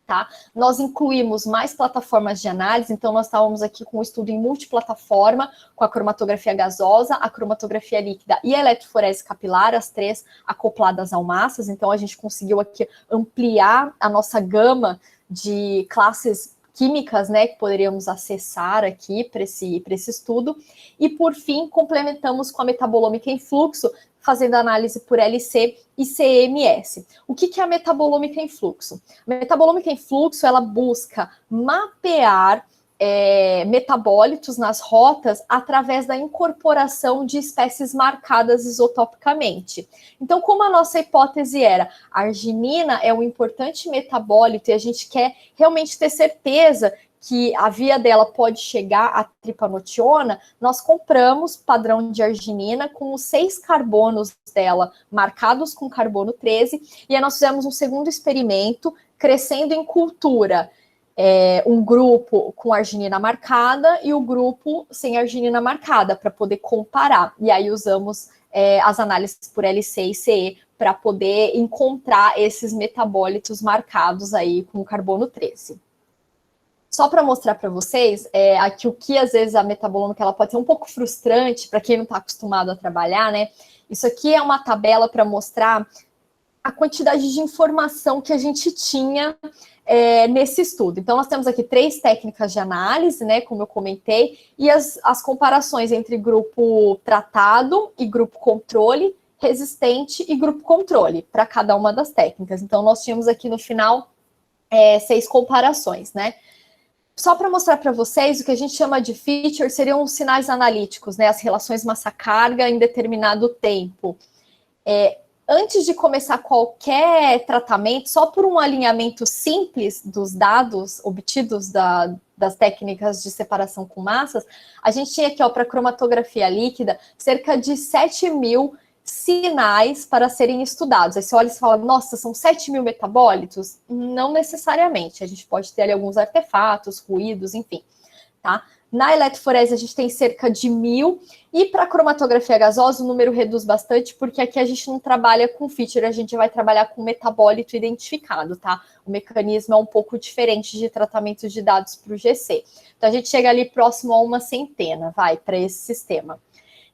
tá? Nós incluímos mais plataformas de análise, então nós estávamos aqui com um estudo em multiplataforma, com a cromatografia gasosa, a cromatografia líquida e a eletroforese capilar, as três acopladas ao massas, então a gente conseguiu aqui ampliar a nossa gama de classes químicas, né, que poderíamos acessar aqui para esse estudo. E, por fim, complementamos com a metabolômica em fluxo, fazendo análise por LC e CMS. O que é a metabolômica em fluxo? A metabolomica em fluxo, ela busca mapear metabólitos nas rotas através da incorporação de espécies marcadas isotopicamente. Então, como a nossa hipótese era, a arginina é um importante metabólito e a gente quer realmente ter certeza que a via dela pode chegar à tripanotiona, nós compramos padrão de arginina com os 6 carbonos dela marcados com carbono 13, e aí nós fizemos um segundo experimento, crescendo em cultura, um grupo com arginina marcada e o grupo sem arginina marcada, para poder comparar. E aí usamos as análises por LC e CE para poder encontrar esses metabólitos marcados aí com carbono 13. Só para mostrar para vocês, aqui o que às vezes a metabolômica ela pode ser um pouco frustrante para quem não está acostumado a trabalhar, né? Isso aqui é uma tabela para mostrar a quantidade de informação que a gente tinha nesse estudo. Então, nós temos aqui 3 técnicas de análise, né, como eu comentei, e as comparações entre grupo tratado e grupo controle, resistente e grupo controle, para cada uma das técnicas. Então, nós tínhamos aqui no final 6 comparações, né? Só para mostrar para vocês, o que a gente chama de feature seriam os sinais analíticos, né, as relações massa-carga em determinado tempo. Antes de começar qualquer tratamento, só por um alinhamento simples dos dados obtidos das técnicas de separação com massas, a gente tinha aqui, para cromatografia líquida, cerca de 7.000 sinais para serem estudados. Aí você olha e fala, nossa, são 7.000 metabólitos? Não necessariamente, a gente pode ter ali alguns artefatos, ruídos, enfim, tá? Na eletroforese a gente tem cerca de 1.000, e para cromatografia gasosa o número reduz bastante, porque aqui a gente não trabalha com feature, a gente vai trabalhar com metabólito identificado, tá? O mecanismo é um pouco diferente de tratamento de dados para o GC. Então a gente chega ali próximo a uma centena, para esse sistema.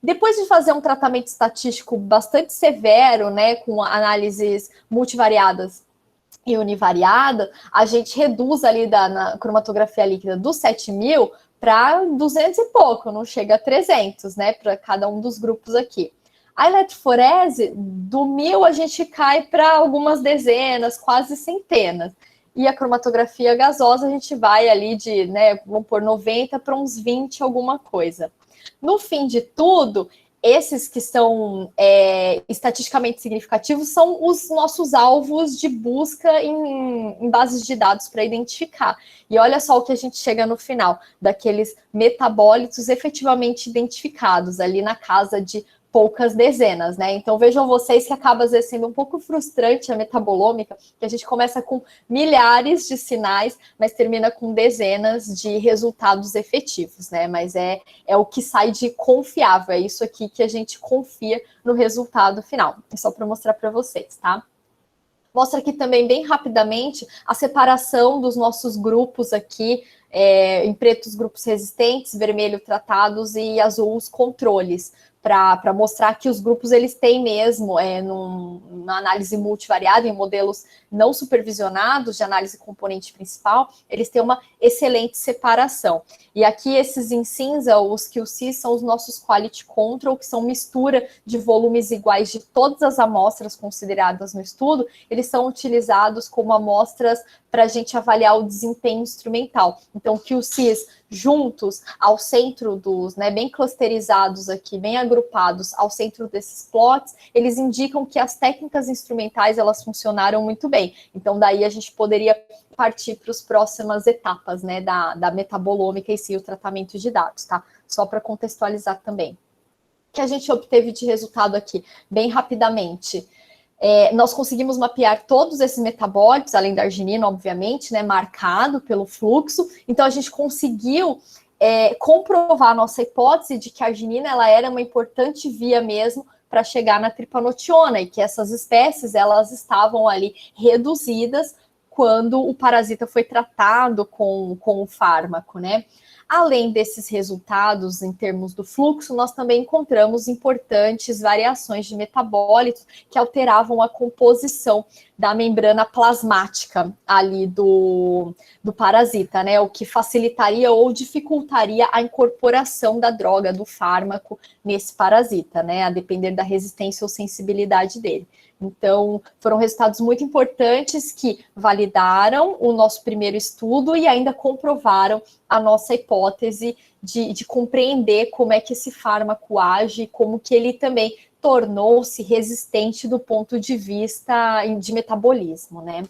Depois de fazer um tratamento estatístico bastante severo, né, com análises multivariadas e univariada, a gente reduz ali na cromatografia líquida dos 7.000 para 200 e pouco, não chega a 300, né, para cada um dos grupos aqui. A eletroforese, do 1.000 a gente cai para algumas dezenas, quase centenas. E a cromatografia gasosa a gente vai ali de, né, vamos pôr 90 para uns 20 alguma coisa. No fim de tudo, esses que são estatisticamente significativos são os nossos alvos de busca em bases de dados para identificar. E olha só o que a gente chega no final, daqueles metabólitos efetivamente identificados, ali na casa de poucas dezenas, né? Então vejam vocês que acaba às vezes sendo um pouco frustrante a metabolômica, que a gente começa com milhares de sinais, mas termina com dezenas de resultados efetivos, né? Mas é o que sai de confiável, é isso aqui que a gente confia no resultado final. É só para mostrar para vocês, tá? Mostra aqui também bem rapidamente a separação dos nossos grupos aqui, em preto os grupos resistentes, vermelho tratados e azul os controles, para mostrar que os grupos eles têm mesmo, numa análise multivariada, em modelos não supervisionados de análise componente principal, eles têm uma excelente separação. E aqui esses em cinza, os QC, são os nossos quality control, que são mistura de volumes iguais de todas as amostras consideradas no estudo, eles são utilizados como amostras para a gente avaliar o desempenho instrumental. Então, QCs juntos ao centro dos, né, bem clusterizados aqui, bem agrupados ao centro desses plots, eles indicam que as técnicas instrumentais, elas funcionaram muito bem. Então, daí a gente poderia partir para as próximas etapas, né, da metabolômica e sim, o tratamento de dados, tá? Só para contextualizar também. O que a gente obteve de resultado aqui, bem rapidamente? Nós conseguimos mapear todos esses metabólitos, além da arginina, obviamente, né, marcado pelo fluxo. Então, a gente conseguiu comprovar a nossa hipótese de que a arginina ela era uma importante via mesmo para chegar na tripanotiona, e que essas espécies elas estavam ali reduzidas quando o parasita foi tratado com o fármaco, né? Além desses resultados em termos do fluxo, nós também encontramos importantes variações de metabólitos que alteravam a composição da membrana plasmática ali do parasita, né? O que facilitaria ou dificultaria a incorporação da droga, do fármaco, nesse parasita, né? A depender da resistência ou sensibilidade dele. Então, foram resultados muito importantes que validaram o nosso primeiro estudo e ainda comprovaram a nossa hipótese de compreender como é que esse fármaco age, como que ele também tornou-se resistente do ponto de vista de metabolismo, né?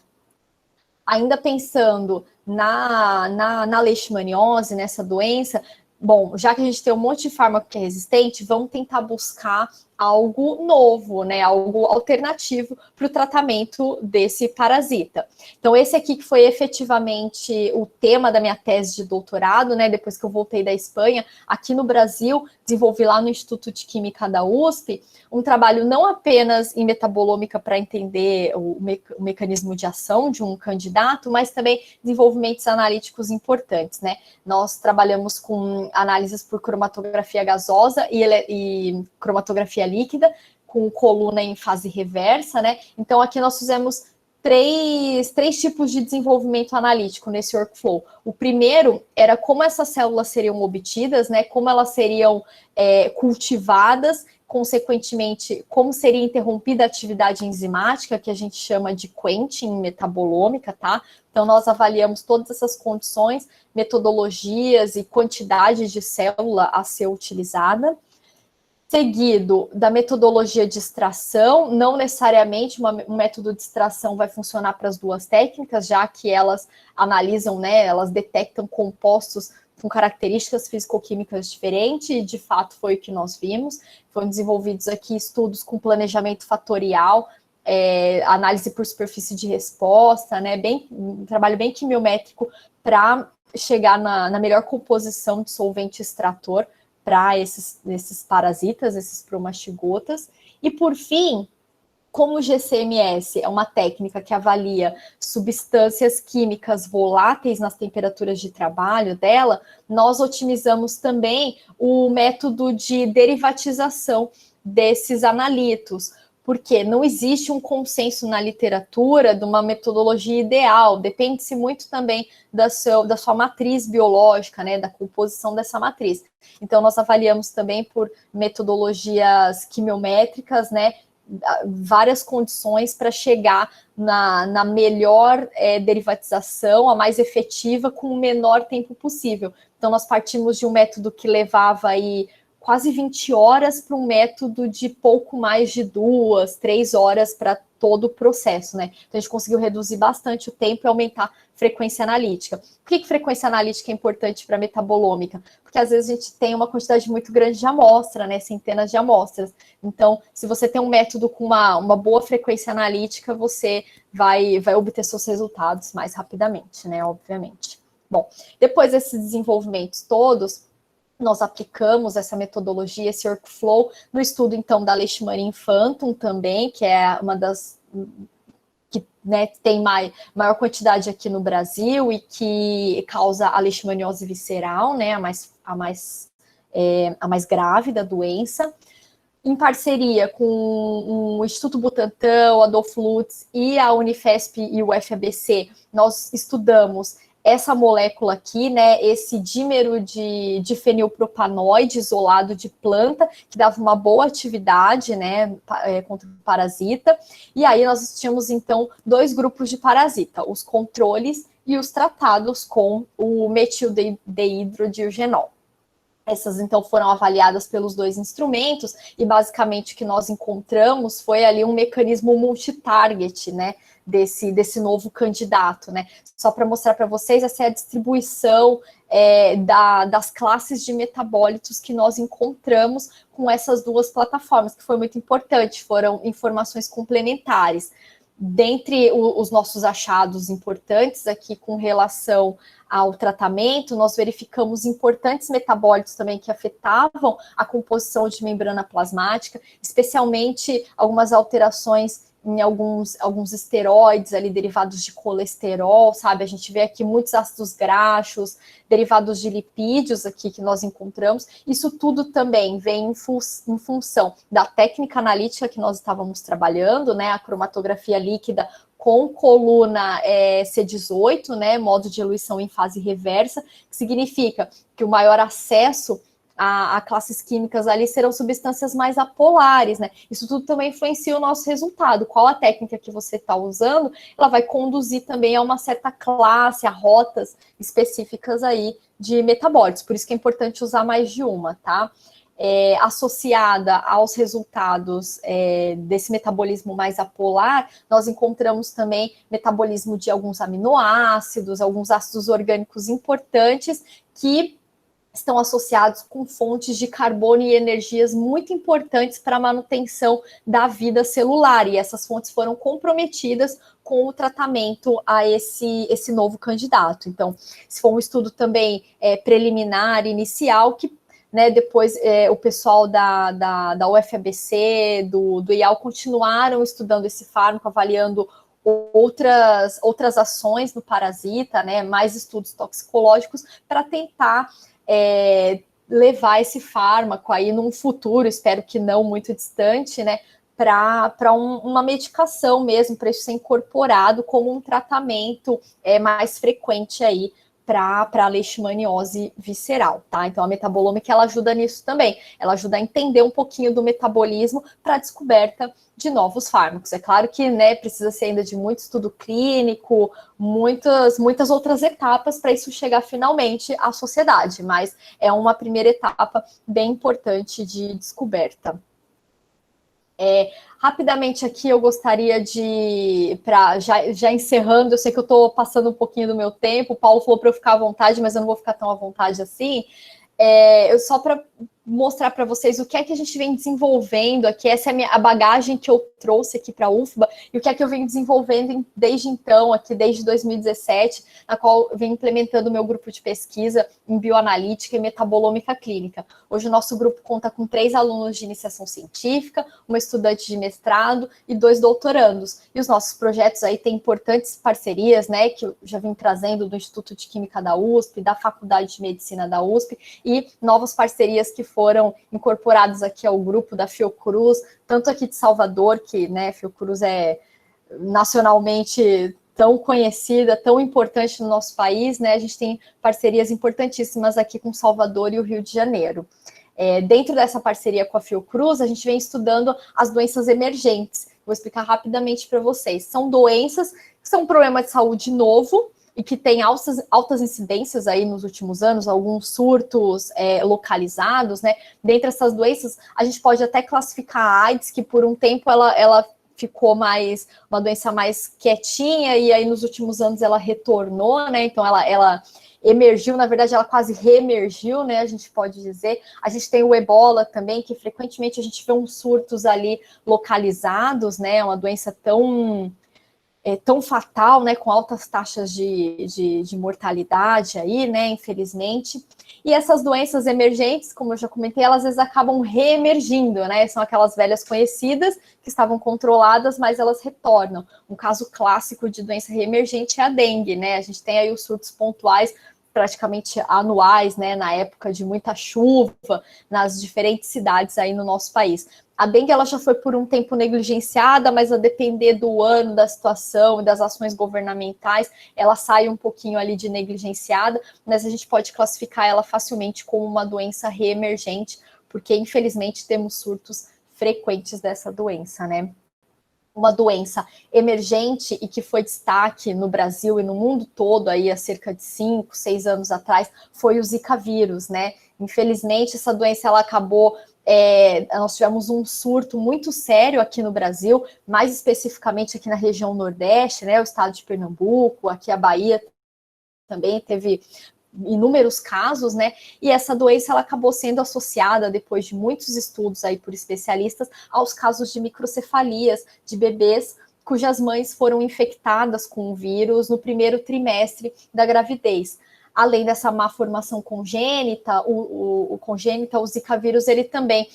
Ainda pensando na leishmaniose, nessa doença, bom, já que a gente tem um monte de fármaco que é resistente, vamos tentar buscar algo novo, né? Algo alternativo para o tratamento desse parasita. Então, esse aqui que foi efetivamente o tema da minha tese de doutorado, né? Depois que eu voltei da Espanha, aqui no Brasil, desenvolvi lá no Instituto de Química da USP um trabalho não apenas em metabolômica para entender o mecanismo de ação de um candidato, mas também desenvolvimentos analíticos importantes, né? Nós trabalhamos com análises por cromatografia gasosa e cromatografia líquida, com coluna em fase reversa, né? Então, aqui nós fizemos três tipos de desenvolvimento analítico nesse workflow. O primeiro era como essas células seriam obtidas, né? Como elas seriam cultivadas, consequentemente, como seria interrompida a atividade enzimática, que a gente chama de quenching metabolômica, tá? Então, nós avaliamos todas essas condições, metodologias e quantidades de célula a ser utilizada. Seguido da metodologia de extração, não necessariamente um método de extração vai funcionar para as duas técnicas, já que elas analisam, né, elas detectam compostos com características físico-químicas diferentes, e de fato foi o que nós vimos. Foram desenvolvidos aqui estudos com planejamento fatorial, análise por superfície de resposta, né, um trabalho bem quimiométrico para chegar na melhor composição de solvente extrator para esses parasitas, esses promastigotas. E, por fim, como o GCMS é uma técnica que avalia substâncias químicas voláteis nas temperaturas de trabalho dela, nós otimizamos também o método de derivatização desses analitos, porque não existe um consenso na literatura de uma metodologia ideal, depende-se muito também da sua matriz biológica, né, da composição dessa matriz. Então, nós avaliamos também por metodologias quimiométricas, né, várias condições para chegar na melhor derivatização, a mais efetiva, com o menor tempo possível. Então, nós partimos de um método que levava aí quase 20 horas para um método de pouco mais de 2, 3 horas para todo o processo, né? Então, a gente conseguiu reduzir bastante o tempo e aumentar a frequência analítica. Por que frequência analítica é importante para metabolômica? Porque, às vezes, a gente tem uma quantidade muito grande de amostra, né? Centenas de amostras. Então, se você tem um método com uma boa frequência analítica, você vai obter seus resultados mais rapidamente, né? Obviamente. Bom, depois desses desenvolvimentos todos, nós aplicamos essa metodologia, esse workflow, no estudo, então, da Leishmania infantum também, que é uma das que, né, tem maior quantidade aqui no Brasil e que causa a leishmaniose visceral, né, a mais grave da doença. Em parceria com o Instituto Butantan, o Adolfo Lutz e a Unifesp e o FABC, nós estudamos essa molécula aqui, né, esse dímero de fenilpropanoide isolado de planta, que dava uma boa atividade, né, contra o parasita. E aí nós tínhamos, então, 2 grupos de parasita, os controles e os tratados com o metildeidrodiogenol. Essas, então, foram avaliadas pelos 2 instrumentos e, basicamente, o que nós encontramos foi ali um mecanismo multitarget, né, desse novo candidato, né? Só para mostrar para vocês, essa é a distribuição das classes de metabólitos que nós encontramos com essas duas plataformas, que foi muito importante, foram informações complementares. Dentre os nossos achados importantes aqui com relação ao tratamento, nós verificamos importantes metabólitos também que afetavam a composição de membrana plasmática, especialmente algumas alterações em alguns esteroides ali derivados de colesterol, sabe? A gente vê aqui muitos ácidos graxos, derivados de lipídios aqui que nós encontramos. Isso tudo também vem em função da técnica analítica que nós estávamos trabalhando, né? A cromatografia líquida com coluna C18, né? Modo de eluição em fase reversa, que significa que o maior acesso a classes químicas ali serão substâncias mais apolares, né? Isso tudo também influencia o nosso resultado. Qual a técnica que você está usando, ela vai conduzir também a uma certa classe, a rotas específicas aí de metabólitos. Por isso que é importante usar mais de uma, tá? Associada aos resultados desse metabolismo mais apolar, nós encontramos também metabolismo de alguns aminoácidos, alguns ácidos orgânicos importantes que estão associados com fontes de carbono e energias muito importantes para a manutenção da vida celular, e essas fontes foram comprometidas com o tratamento a esse novo candidato. Então, se for um estudo também preliminar, inicial, que depois o pessoal da UFABC, do IAL, continuaram estudando esse fármaco, avaliando outras ações no parasita, né, mais estudos toxicológicos, para tentar levar esse fármaco aí num futuro, espero que não muito distante, né, para uma medicação mesmo, para isso ser incorporado como um tratamento mais frequente aí para a leishmaniose visceral, tá? Então a metabolômica ela ajuda nisso também, ela ajuda a entender um pouquinho do metabolismo para a descoberta de novos fármacos. É claro que, né, precisa ser ainda de muito estudo clínico, muitas outras etapas para isso chegar finalmente à sociedade, mas é uma primeira etapa bem importante de descoberta. Rapidamente aqui eu gostaria já encerrando, eu sei que eu estou passando um pouquinho do meu tempo, o Paulo falou para eu ficar à vontade, mas eu não vou ficar tão à vontade assim, só para mostrar para vocês o que é que a gente vem desenvolvendo aqui, essa é a bagagem que eu trouxe aqui para a UFBA, e o que é que eu venho desenvolvendo desde então, aqui desde 2017, na qual eu venho implementando o meu grupo de pesquisa em bioanalítica e metabolômica clínica. Hoje o nosso grupo conta com 3 alunos de iniciação científica, uma estudante de mestrado e 2 doutorandos. E os nossos projetos aí têm importantes parcerias, né, que eu já vim trazendo do Instituto de Química da USP, da Faculdade de Medicina da USP, e novas parcerias que foram incorporados aqui ao grupo da Fiocruz, tanto aqui de Salvador, que, né, Fiocruz é nacionalmente tão conhecida, tão importante no nosso país, né, a gente tem parcerias importantíssimas aqui com Salvador e o Rio de Janeiro. Dentro dessa parceria com a Fiocruz, a gente vem estudando as doenças emergentes. Vou explicar rapidamente para vocês. São doenças que são um problema de saúde novo, e que tem altas incidências aí nos últimos anos, alguns surtos localizados, né? Dentre essas doenças, a gente pode até classificar a AIDS, que por um tempo ela ficou uma doença mais quietinha, e aí nos últimos anos ela retornou, né? Então ela emergiu, na verdade ela quase reemergiu, né? A gente pode dizer. A gente tem o Ebola também, que frequentemente a gente vê uns surtos ali localizados, né? Uma doença tão fatal, né, com altas taxas de mortalidade aí, né, infelizmente. E essas doenças emergentes, como eu já comentei, elas às vezes acabam reemergindo, né, são aquelas velhas conhecidas que estavam controladas, mas elas retornam. Um caso clássico de doença reemergente é a dengue, né, a gente tem aí os surtos pontuais, praticamente anuais, né, na época de muita chuva, nas diferentes cidades aí no nosso país. A dengue ela já foi por um tempo negligenciada, mas a depender do ano, da situação e das ações governamentais, ela sai um pouquinho ali de negligenciada, mas a gente pode classificar ela facilmente como uma doença reemergente, porque infelizmente temos surtos frequentes dessa doença, né? Uma doença emergente e que foi destaque no Brasil e no mundo todo aí há cerca de 5, 6 anos atrás, foi o Zika vírus, né? Infelizmente, essa doença ela acabou nós tivemos um surto muito sério aqui no Brasil, mais especificamente aqui na região Nordeste, né, o estado de Pernambuco, aqui a Bahia também teve inúmeros casos, né? E essa doença ela acabou sendo associada, depois de muitos estudos aí por especialistas, aos casos de microcefalias de bebês cujas mães foram infectadas com o vírus no primeiro trimestre da gravidez. Além dessa má formação congênita, o Zika vírus, ele também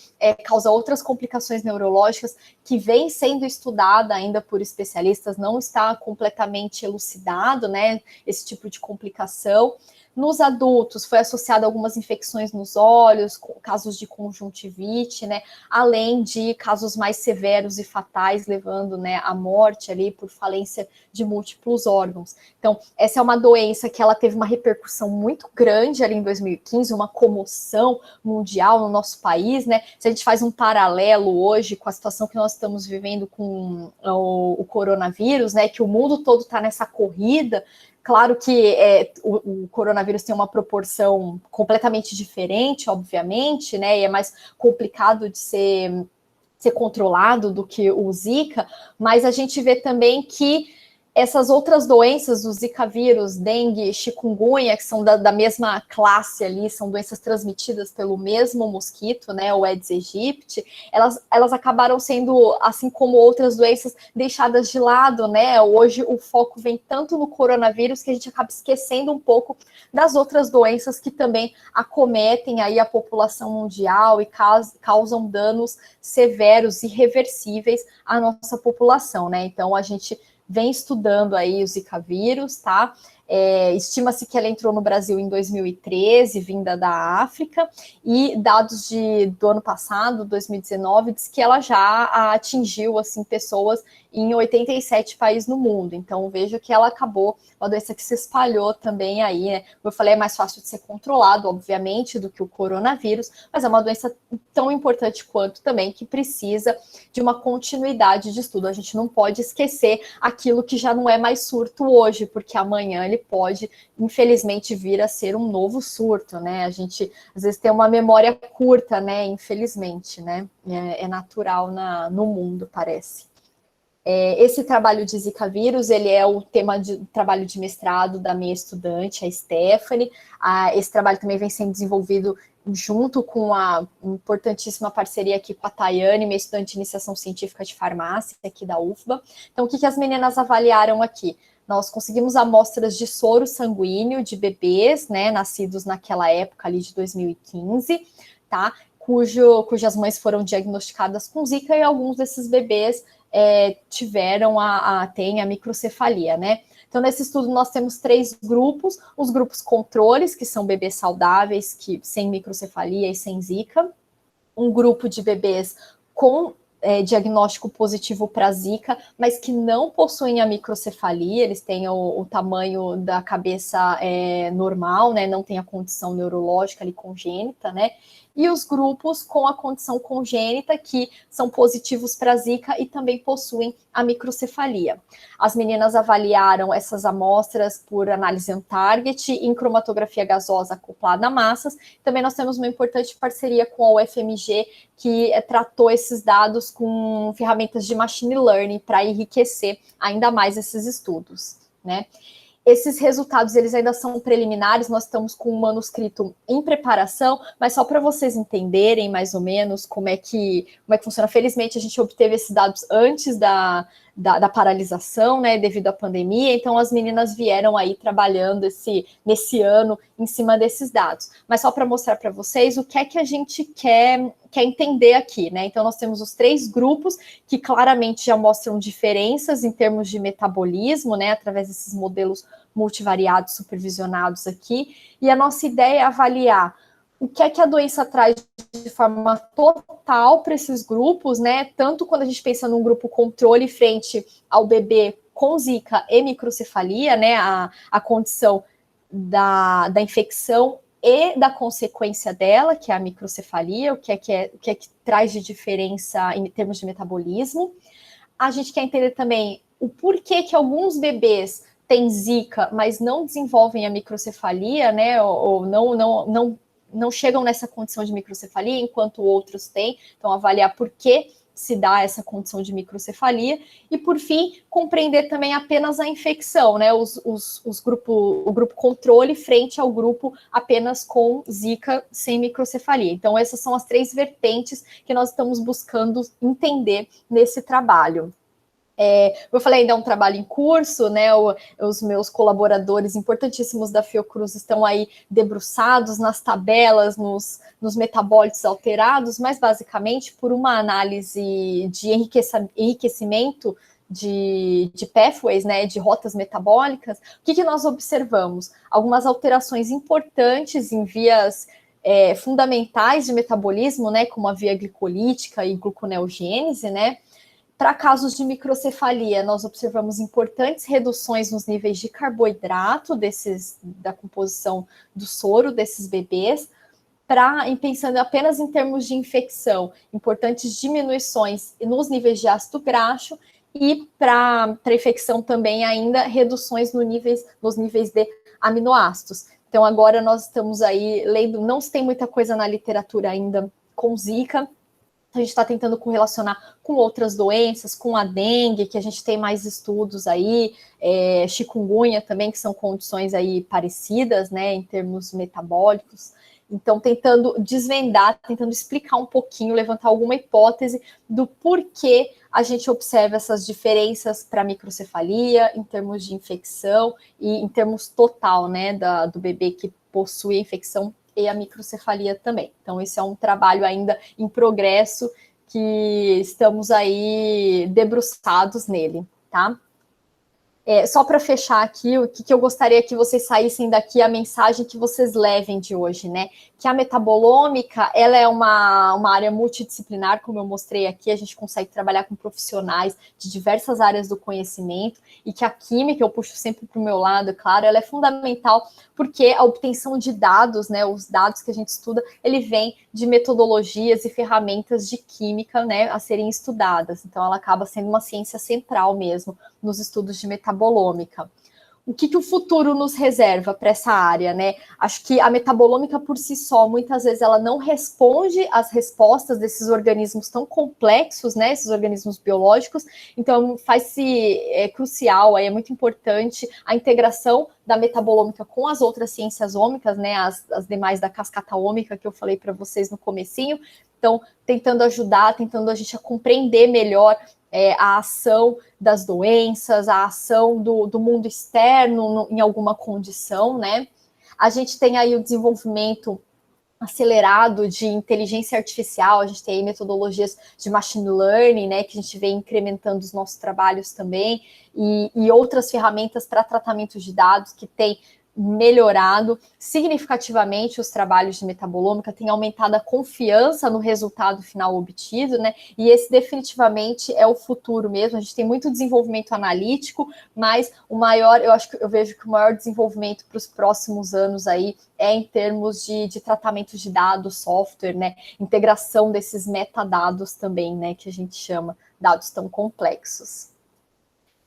causa outras complicações neurológicas que vem sendo estudada ainda por especialistas, não está completamente elucidado, né, esse tipo de complicação. Nos adultos, foi associado a algumas infecções nos olhos, casos de conjuntivite, né? Além de casos mais severos e fatais, levando, né, à morte ali por falência de múltiplos órgãos. Então, essa é uma doença que ela teve uma repercussão muito grande ali em 2015, uma comoção mundial no nosso país, né? Se a gente faz um paralelo hoje com a situação que nós estamos vivendo com o coronavírus, né? Que o mundo todo está nessa corrida. Claro que o coronavírus tem uma proporção completamente diferente, obviamente, né? E é mais complicado de ser controlado do que o Zika, mas a gente vê também que essas outras doenças, o Zika vírus, dengue, chikungunya, que são da mesma classe ali, são doenças transmitidas pelo mesmo mosquito, né, o Aedes aegypti, elas acabaram sendo, assim como outras doenças, deixadas de lado, né? Hoje o foco vem tanto no coronavírus que a gente acaba esquecendo um pouco das outras doenças que também acometem aí a população mundial e causam danos severos, irreversíveis à nossa população, né? Então a gente vem estudando aí o Zika vírus, tá? Estima-se que ela entrou no Brasil em 2013, vinda da África, e dados do ano passado, 2019, diz que ela já atingiu, assim, pessoas em 87 países no mundo. Então, vejo que ela acabou, uma doença que se espalhou também aí, né? Como eu falei, é mais fácil de ser controlado, obviamente, do que o coronavírus, mas é uma doença tão importante quanto também, que precisa de uma continuidade de estudo. A gente não pode esquecer aquilo que já não é mais surto hoje, porque amanhã ele pode, infelizmente, vir a ser um novo surto, né? A gente, às vezes, tem uma memória curta, né? Infelizmente, né? É natural no mundo, parece. Esse trabalho de Zika vírus, ele é o tema de trabalho de mestrado da minha estudante, a Stephanie. Esse trabalho também vem sendo desenvolvido junto com a importantíssima parceria aqui com a Tayane, minha estudante de iniciação científica de farmácia aqui da UFBA. Então, o que as meninas avaliaram aqui? Nós conseguimos amostras de soro sanguíneo de bebês, né, nascidos naquela época ali de 2015, tá? Cujas mães foram diagnosticadas com Zika, e alguns desses bebês têm a microcefalia, né? Então, nesse estudo, nós temos 3 grupos: os grupos controles, que são bebês saudáveis, sem microcefalia e sem Zika; um grupo de bebês com diagnóstico positivo para Zika, mas que não possuem a microcefalia, eles têm o tamanho da cabeça normal, né? Não tem a condição neurológica ali congênita, né? E os grupos com a condição congênita, que são positivos para Zika e também possuem a microcefalia. As meninas avaliaram essas amostras por análise on-target em cromatografia gasosa acoplada a massas. Também nós temos uma importante parceria com a UFMG, que tratou esses dados com ferramentas de machine learning para enriquecer ainda mais esses estudos, né? Esses resultados, eles ainda são preliminares, nós estamos com um manuscrito em preparação, mas só para vocês entenderem mais ou menos como é que funciona. Felizmente, a gente obteve esses dados antes da paralisação, né, devido à pandemia, então as meninas vieram aí trabalhando nesse ano em cima desses dados. Mas só para mostrar para vocês o que é que a gente quer entender aqui, né? Então, nós temos os 3 grupos que claramente já mostram diferenças em termos de metabolismo, né, através desses modelos multivariados supervisionados aqui, e a nossa ideia é avaliar o que é que a doença traz de forma total para esses grupos, né? Tanto quando a gente pensa num grupo controle frente ao bebê com Zika e microcefalia, né? A condição da infecção e da consequência dela, que é a microcefalia, o que é que traz de diferença em termos de metabolismo. A gente quer entender também o porquê que alguns bebês têm Zika, mas não desenvolvem a microcefalia, né? Ou não chegam nessa condição de microcefalia, enquanto outros têm. Então, avaliar por que se dá essa condição de microcefalia, e por fim, compreender também apenas a infecção, né, o grupo controle frente ao grupo apenas com Zika sem microcefalia. Então, essas são as 3 vertentes que nós estamos buscando entender nesse trabalho. Eu falei, ainda é um trabalho em curso, né? Os meus colaboradores importantíssimos da Fiocruz estão aí debruçados nas tabelas, nos metabólitos alterados, mas basicamente por uma análise de enriquecimento de pathways, né, de rotas metabólicas. O que nós observamos? Algumas alterações importantes em vias fundamentais de metabolismo, né, como a via glicolítica e gluconeogênese, né? Para casos de microcefalia, nós observamos importantes reduções nos níveis de carboidrato da composição do soro desses bebês. Pensando apenas em termos de infecção, importantes diminuições nos níveis de ácido graxo, e para infecção também ainda reduções nos níveis de aminoácidos. Então agora nós estamos aí lendo, não se tem muita coisa na literatura ainda com Zika. A gente está tentando correlacionar com outras doenças, com a dengue, que a gente tem mais estudos aí, chikungunya também, que são condições aí parecidas, né, em termos metabólicos. Então, tentando desvendar, tentando explicar um pouquinho, levantar alguma hipótese do porquê a gente observa essas diferenças para microcefalia, em termos de infecção e em termos total, né, do bebê que possui a infecção e a microcefalia também. Então, esse é um trabalho ainda em progresso, que estamos aí debruçados nele, tá? Só para fechar aqui, o que eu gostaria que vocês saíssem daqui, a mensagem que vocês levem de hoje, né? Que a metabolômica, ela é uma área multidisciplinar, como eu mostrei aqui, a gente consegue trabalhar com profissionais de diversas áreas do conhecimento, e que a química, eu puxo sempre para o meu lado, claro, ela é fundamental, porque a obtenção de dados, né, os dados que a gente estuda, ele vem de metodologias e ferramentas de química, né, a serem estudadas. Então, ela acaba sendo uma ciência central mesmo nos estudos de metabolômica. O que o futuro nos reserva para essa área, né? Acho que a metabolômica por si só, muitas vezes, ela não responde às respostas desses organismos tão complexos, né? Esses organismos biológicos. Então, é crucial, é muito importante a integração da metabolômica com as outras ciências ômicas, né? As demais da cascata ômica que eu falei para vocês no comecinho. Então, tentando ajudar, tentando a gente a compreender melhor a ação das doenças, a ação do mundo externo em alguma condição, né? A gente tem aí o desenvolvimento acelerado de inteligência artificial, a gente tem aí metodologias de machine learning, né, que a gente vem incrementando os nossos trabalhos também, e outras ferramentas para tratamento de dados que tem melhorado significativamente os trabalhos de metabolômica, tem aumentado a confiança no resultado final obtido, né? E esse definitivamente é o futuro mesmo. A gente tem muito desenvolvimento analítico, mas eu vejo que o maior desenvolvimento para os próximos anos aí é em termos de tratamento de dados, software, né? Integração desses metadados também, né? Que a gente chama dados tão complexos.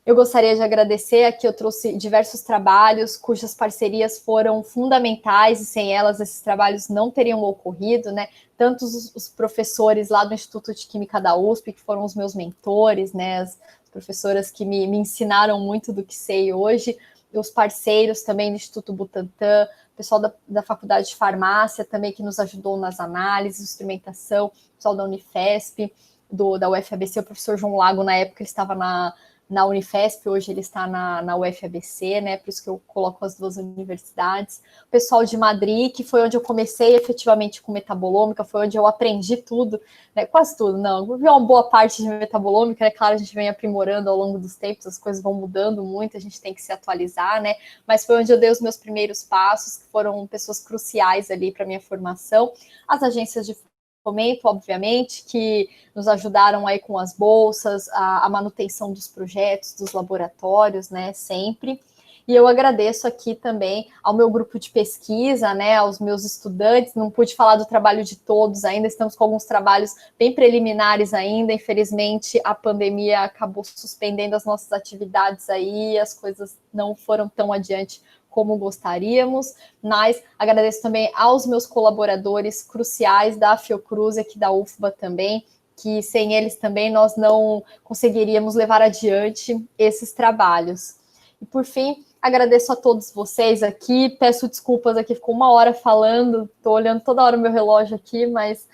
Eu gostaria de agradecer, aqui eu trouxe diversos trabalhos cujas parcerias foram fundamentais, e sem elas esses trabalhos não teriam ocorrido, né? Tanto os professores lá do Instituto de Química da USP, que foram os meus mentores, né? As professoras que me ensinaram muito do que sei hoje, os parceiros também do Instituto Butantan, o pessoal da Faculdade de Farmácia também, que nos ajudou nas análises, instrumentação, o pessoal da Unifesp, da UFABC, o professor João Lago, na época, ele estava na Unifesp, hoje ele está na UFABC, né? Por isso que eu coloco as duas universidades. O pessoal de Madrid, que foi onde eu comecei efetivamente com metabolômica, foi onde eu aprendi tudo, né? Quase tudo, não. Uma boa parte de metabolômica, é claro, a gente vem aprimorando ao longo dos tempos, as coisas vão mudando muito, a gente tem que se atualizar, né? Mas foi onde eu dei os meus primeiros passos, que foram pessoas cruciais ali para minha formação. As agências de fomento, obviamente, que nos ajudaram aí com as bolsas, a manutenção dos projetos, dos laboratórios, né, sempre. E eu agradeço aqui também ao meu grupo de pesquisa, né, aos meus estudantes. Não pude falar do trabalho de todos ainda, estamos com alguns trabalhos bem preliminares ainda. Infelizmente, a pandemia acabou suspendendo as nossas atividades aí, as coisas não foram tão adiante como gostaríamos, mas agradeço também aos meus colaboradores cruciais da Fiocruz e aqui da UFBA também, que sem eles também nós não conseguiríamos levar adiante esses trabalhos. E por fim, agradeço a todos vocês aqui, peço desculpas aqui, ficou 1 hora falando, estou olhando toda hora o meu relógio aqui, mas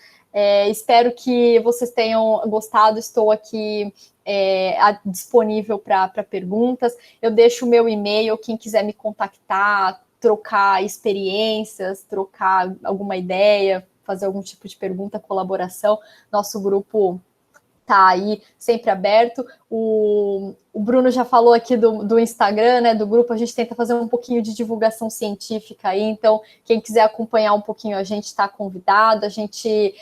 espero que vocês tenham gostado, estou aqui disponível para perguntas, eu deixo o meu e-mail, quem quiser me contactar, trocar experiências, trocar alguma ideia, fazer algum tipo de pergunta, colaboração, nosso grupo tá aí sempre aberto. O Bruno já falou aqui do Instagram, né, do grupo, a gente tenta fazer um pouquinho de divulgação científica aí, então quem quiser acompanhar um pouquinho a gente está convidado, a gente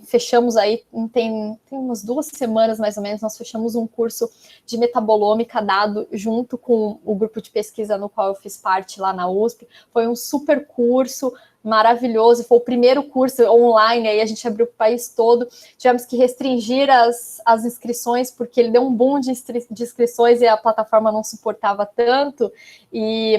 fechamos aí, tem umas 2 semanas mais ou menos, nós fechamos um curso de metabolômica dado junto com o grupo de pesquisa no qual eu fiz parte lá na USP, foi um super curso, maravilhoso, foi o primeiro curso online, aí a gente abriu para o país todo, tivemos que restringir as inscrições, porque ele deu um boom de inscrições e a plataforma não suportava tanto,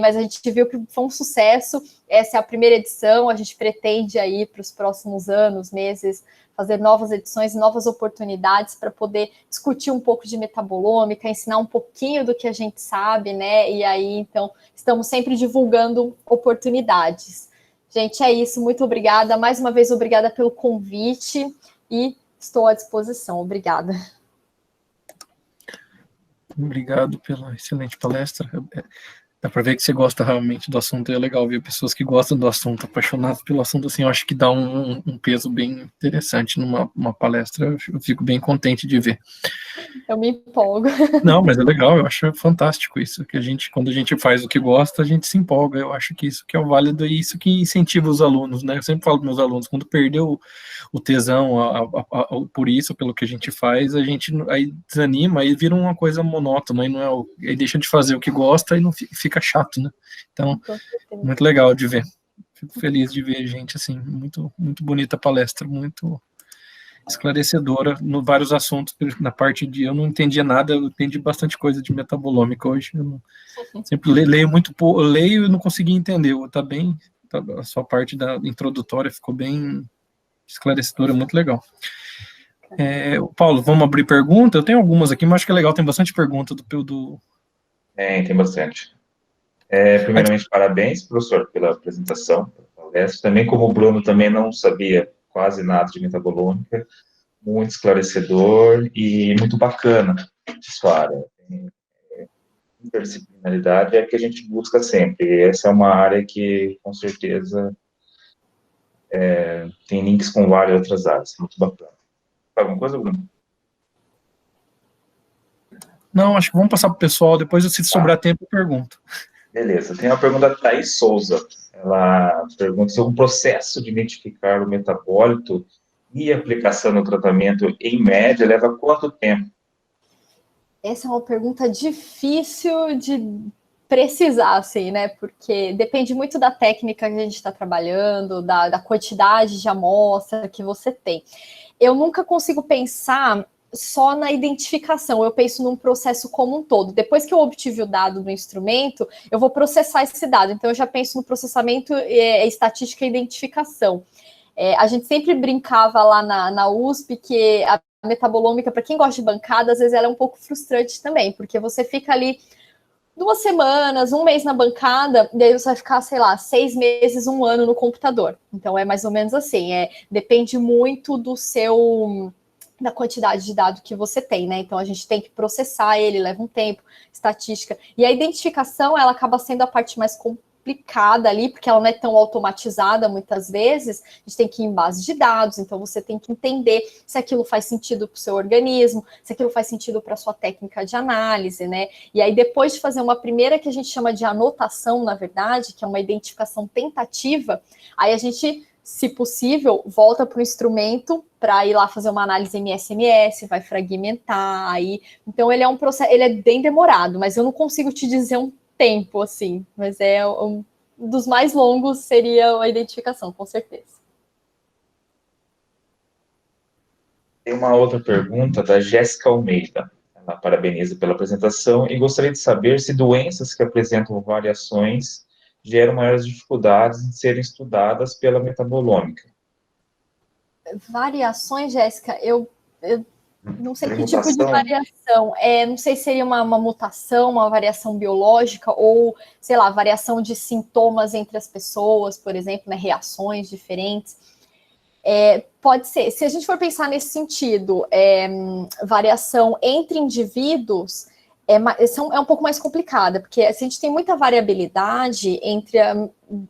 mas a gente viu que foi um sucesso, essa é a primeira edição, a gente pretende aí para os próximos anos, meses, fazer novas edições, novas oportunidades para poder discutir um pouco de metabolômica, ensinar um pouquinho do que a gente sabe, né, e aí, então, estamos sempre divulgando oportunidades. Gente, é isso. Muito obrigada. Mais uma vez, obrigada pelo convite e estou à disposição. Obrigada. Obrigado pela excelente palestra. Dá para ver que você gosta realmente do assunto, é legal ver pessoas que gostam do assunto, apaixonadas pelo assunto, assim, eu acho que dá um peso bem interessante numa palestra, eu fico bem contente de ver. Eu me empolgo. Não, mas é legal, eu acho fantástico isso, que quando a gente faz o que gosta, a gente se empolga, eu acho que isso que é o válido e isso que incentiva os alunos, né, eu sempre falo para meus alunos, quando perdeu o tesão por isso, pelo que a gente faz, a gente aí desanima, aí vira uma coisa monótona, aí, não é aí deixa de fazer o que gosta e não fica chato, né, então, muito legal de ver, fico feliz de ver gente, assim, muito, muito bonita a palestra, muito esclarecedora no vários assuntos, na parte de eu não entendia nada, eu entendi bastante coisa de metabolômica hoje, sempre leio muito pouco, eu leio e não consegui entender, a sua parte da introdutória ficou bem esclarecedora, muito legal. Paulo, vamos abrir pergunta? Eu tenho algumas aqui, mas acho que é legal, tem bastante pergunta do... Tem bastante. Primeiramente, parabéns, professor, pela apresentação, pela palestra. Também, como o Bruno também não sabia quase nada de metabolômica, muito esclarecedor e muito bacana de sua área. Interdisciplinaridade é que a gente busca sempre. Essa é uma área que, com certeza, tem links com várias outras áreas. Muito bacana. Alguma coisa, Bruno? Não, acho que vamos passar para o pessoal, depois, se sobrar tempo, eu pergunto. Beleza. Tem uma pergunta da Thaís Souza. Ela pergunta se um processo de identificar o metabólito e aplicação no tratamento, em média, leva quanto tempo? Essa é uma pergunta difícil de precisar, assim, né? Porque depende muito da técnica que a gente está trabalhando, da quantidade de amostra que você tem. Eu nunca consigo pensar só na identificação, eu penso num processo como um todo. Depois que eu obtive o dado do instrumento, eu vou processar esse dado. Então, eu já penso no processamento, estatística e identificação. A gente sempre brincava lá na USP que a metabolômica, para quem gosta de bancada, às vezes ela é um pouco frustrante também, porque você fica ali 2 semanas, 1 mês na bancada, e aí você vai ficar, sei lá, 6 meses, 1 ano no computador. Então, é mais ou menos assim, depende muito da quantidade de dado que você tem, né? Então, a gente tem que processar ele, leva um tempo, estatística. E a identificação, ela acaba sendo a parte mais complicada ali, porque ela não é tão automatizada muitas vezes, a gente tem que ir em base de dados, então você tem que entender se aquilo faz sentido para o seu organismo, se aquilo faz sentido para a sua técnica de análise, né? E aí, depois de fazer uma primeira que a gente chama de anotação, na verdade, que é uma identificação tentativa, aí a gente, se possível, volta para o instrumento para ir lá fazer uma análise MS-MS, vai fragmentar, aí... Então, ele é um processo, ele é bem demorado, mas eu não consigo te dizer um tempo, assim, mas um dos mais longos seria a identificação, com certeza. Tem uma outra pergunta da Jéssica Almeida. Ela parabeniza pela apresentação e gostaria de saber se doenças que apresentam variações geram maiores dificuldades em serem estudadas pela metabolômica. Variações, Jéssica, eu não sei que Mutação. tipo de variação. Não sei se seria uma mutação, uma variação biológica, ou, sei lá, variação de sintomas entre as pessoas, por exemplo, né, reações diferentes. Pode ser. Se a gente for pensar nesse sentido, variação entre indivíduos é um pouco mais complicada, porque se a gente tem muita variabilidade entre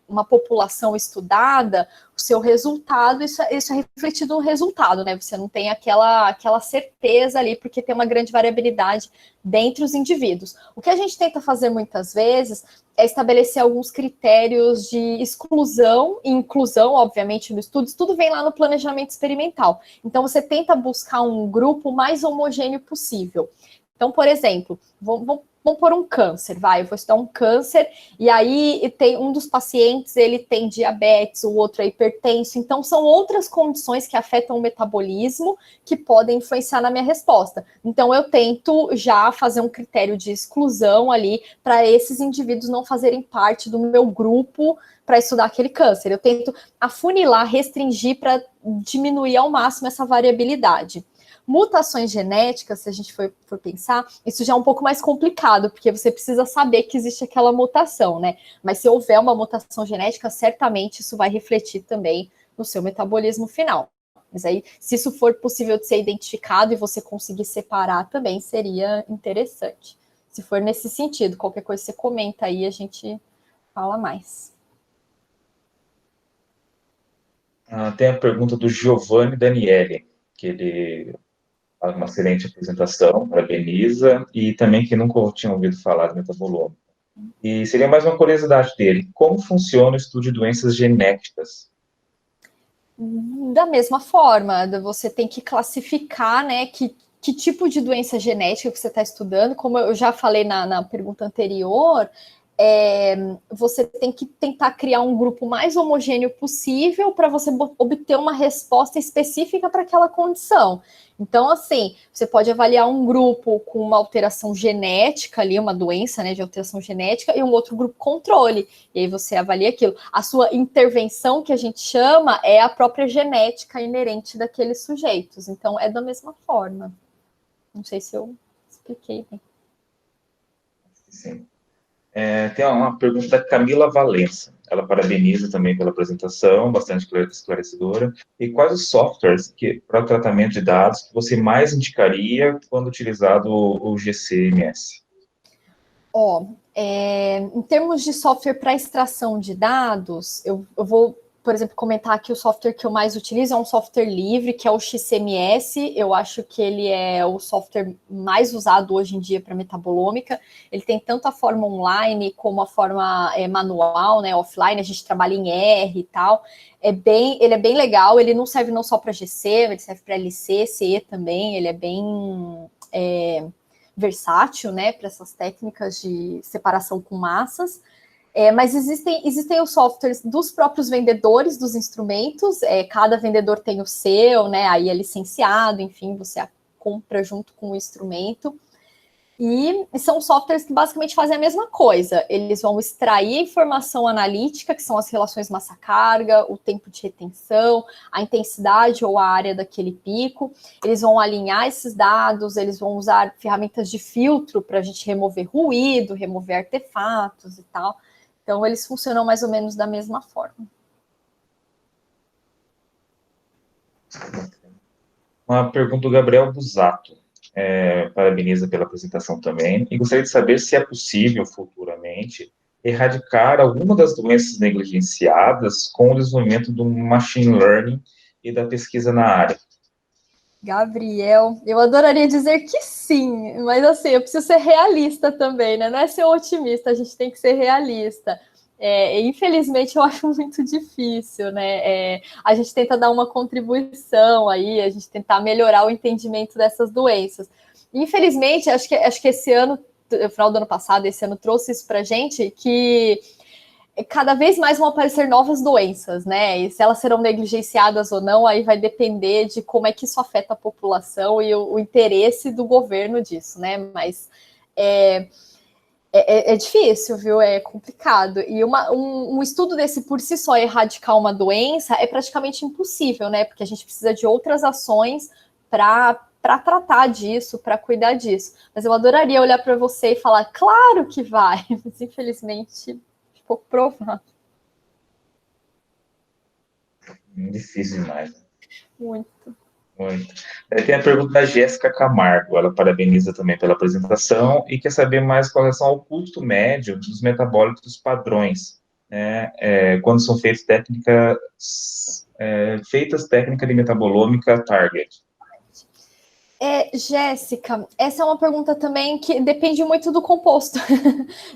uma população estudada, o seu resultado, isso é refletido no resultado, né? Você não tem aquela certeza ali, porque tem uma grande variabilidade dentre os indivíduos. O que a gente tenta fazer muitas vezes é estabelecer alguns critérios de exclusão e inclusão, obviamente, no estudo. Isso tudo vem lá no planejamento experimental. Então, você tenta buscar um grupo mais homogêneo possível. Então, por exemplo, vamos pôr um câncer, eu vou estudar um câncer, e aí tem um dos pacientes, ele tem diabetes, o outro é hipertenso, então são outras condições que afetam o metabolismo que podem influenciar na minha resposta. Então, eu tento já fazer um critério de exclusão ali para esses indivíduos não fazerem parte do meu grupo para estudar aquele câncer. Eu tento afunilar, restringir para diminuir ao máximo essa variabilidade. Mutações genéticas, se a gente for pensar, isso já é um pouco mais complicado, porque você precisa saber que existe aquela mutação, né? Mas se houver uma mutação genética, certamente isso vai refletir também no seu metabolismo final. Mas aí, se isso for possível de ser identificado e você conseguir separar também, seria interessante. Se for nesse sentido, qualquer coisa você comenta aí, a gente fala mais. Tem a pergunta do Giovanni Daniele, que ele faz uma excelente apresentação, parabeniza, e também que nunca tinha ouvido falar de metabolômica. E seria mais uma curiosidade dele, como funciona o estudo de doenças genéticas? Da mesma forma, você tem que classificar, né, que tipo de doença genética que você está estudando. Como eu já falei na pergunta anterior, você tem que tentar criar um grupo mais homogêneo possível para você obter uma resposta específica para aquela condição. Então, assim, você pode avaliar um grupo com uma alteração genética ali, uma doença, né, de alteração genética, e um outro grupo controle. E aí você avalia aquilo. A sua intervenção, que a gente chama, é a própria genética inerente daqueles sujeitos. Então, é da mesma forma. Não sei se eu expliquei bem. Sim. Tem uma pergunta da Camila Valença. Ela parabeniza também pela apresentação, bastante esclarecedora. E quais os softwares para o tratamento de dados que você mais indicaria quando utilizado o GCMS? Em termos de software para extração de dados, eu vou, por exemplo, comentar que o software que eu mais utilizo é um software livre, que é o XMS. Eu acho que ele é o software mais usado hoje em dia para metabolômica. Ele tem tanto a forma online como a forma manual, né, offline. A gente trabalha em R e tal. Ele é bem legal. Ele não serve não só para GC, ele serve para LC, CE também. Ele é bem versátil, né, para essas técnicas de separação com massas. Mas existem os softwares dos próprios vendedores dos instrumentos, cada vendedor tem o seu, né, aí é licenciado, enfim, você compra junto com o instrumento. E são softwares que basicamente fazem a mesma coisa. Eles vão extrair a informação analítica, que são as relações massa-carga, o tempo de retenção, a intensidade ou a área daquele pico. Eles vão alinhar esses dados, eles vão usar ferramentas de filtro para a gente remover ruído, remover artefatos e tal. Então, eles funcionam mais ou menos da mesma forma. Uma pergunta do Gabriel Busato. Parabeniza pela apresentação também, e gostaria de saber se é possível, futuramente, erradicar alguma das doenças negligenciadas com o desenvolvimento do machine learning e da pesquisa na área. Gabriel, eu adoraria dizer que sim, mas assim, eu preciso ser realista também, né? Não é ser otimista, a gente tem que ser realista. Infelizmente, eu acho muito difícil, né? A gente tenta dar uma contribuição aí, a gente tentar melhorar o entendimento dessas doenças. Infelizmente, acho que esse ano, no final do ano passado, esse ano trouxe isso para a gente, que cada vez mais vão aparecer novas doenças, né? E se elas serão negligenciadas ou não, aí vai depender de como é que isso afeta a população e o interesse do governo disso, né? Mas É difícil, viu? É complicado. E um estudo desse por si só erradicar uma doença é praticamente impossível, né? Porque a gente precisa de outras ações para tratar disso, para cuidar disso. Mas eu adoraria olhar para você e falar, claro que vai, mas infelizmente pouco provável. Difícil demais. Muito. Muito. Tem a pergunta da Jéssica Camargo, ela parabeniza também pela apresentação e quer saber mais com relação ao custo médio dos metabólitos padrões, né, quando são feitas técnica de metabolômica target. Jéssica, essa é uma pergunta também que depende muito do composto.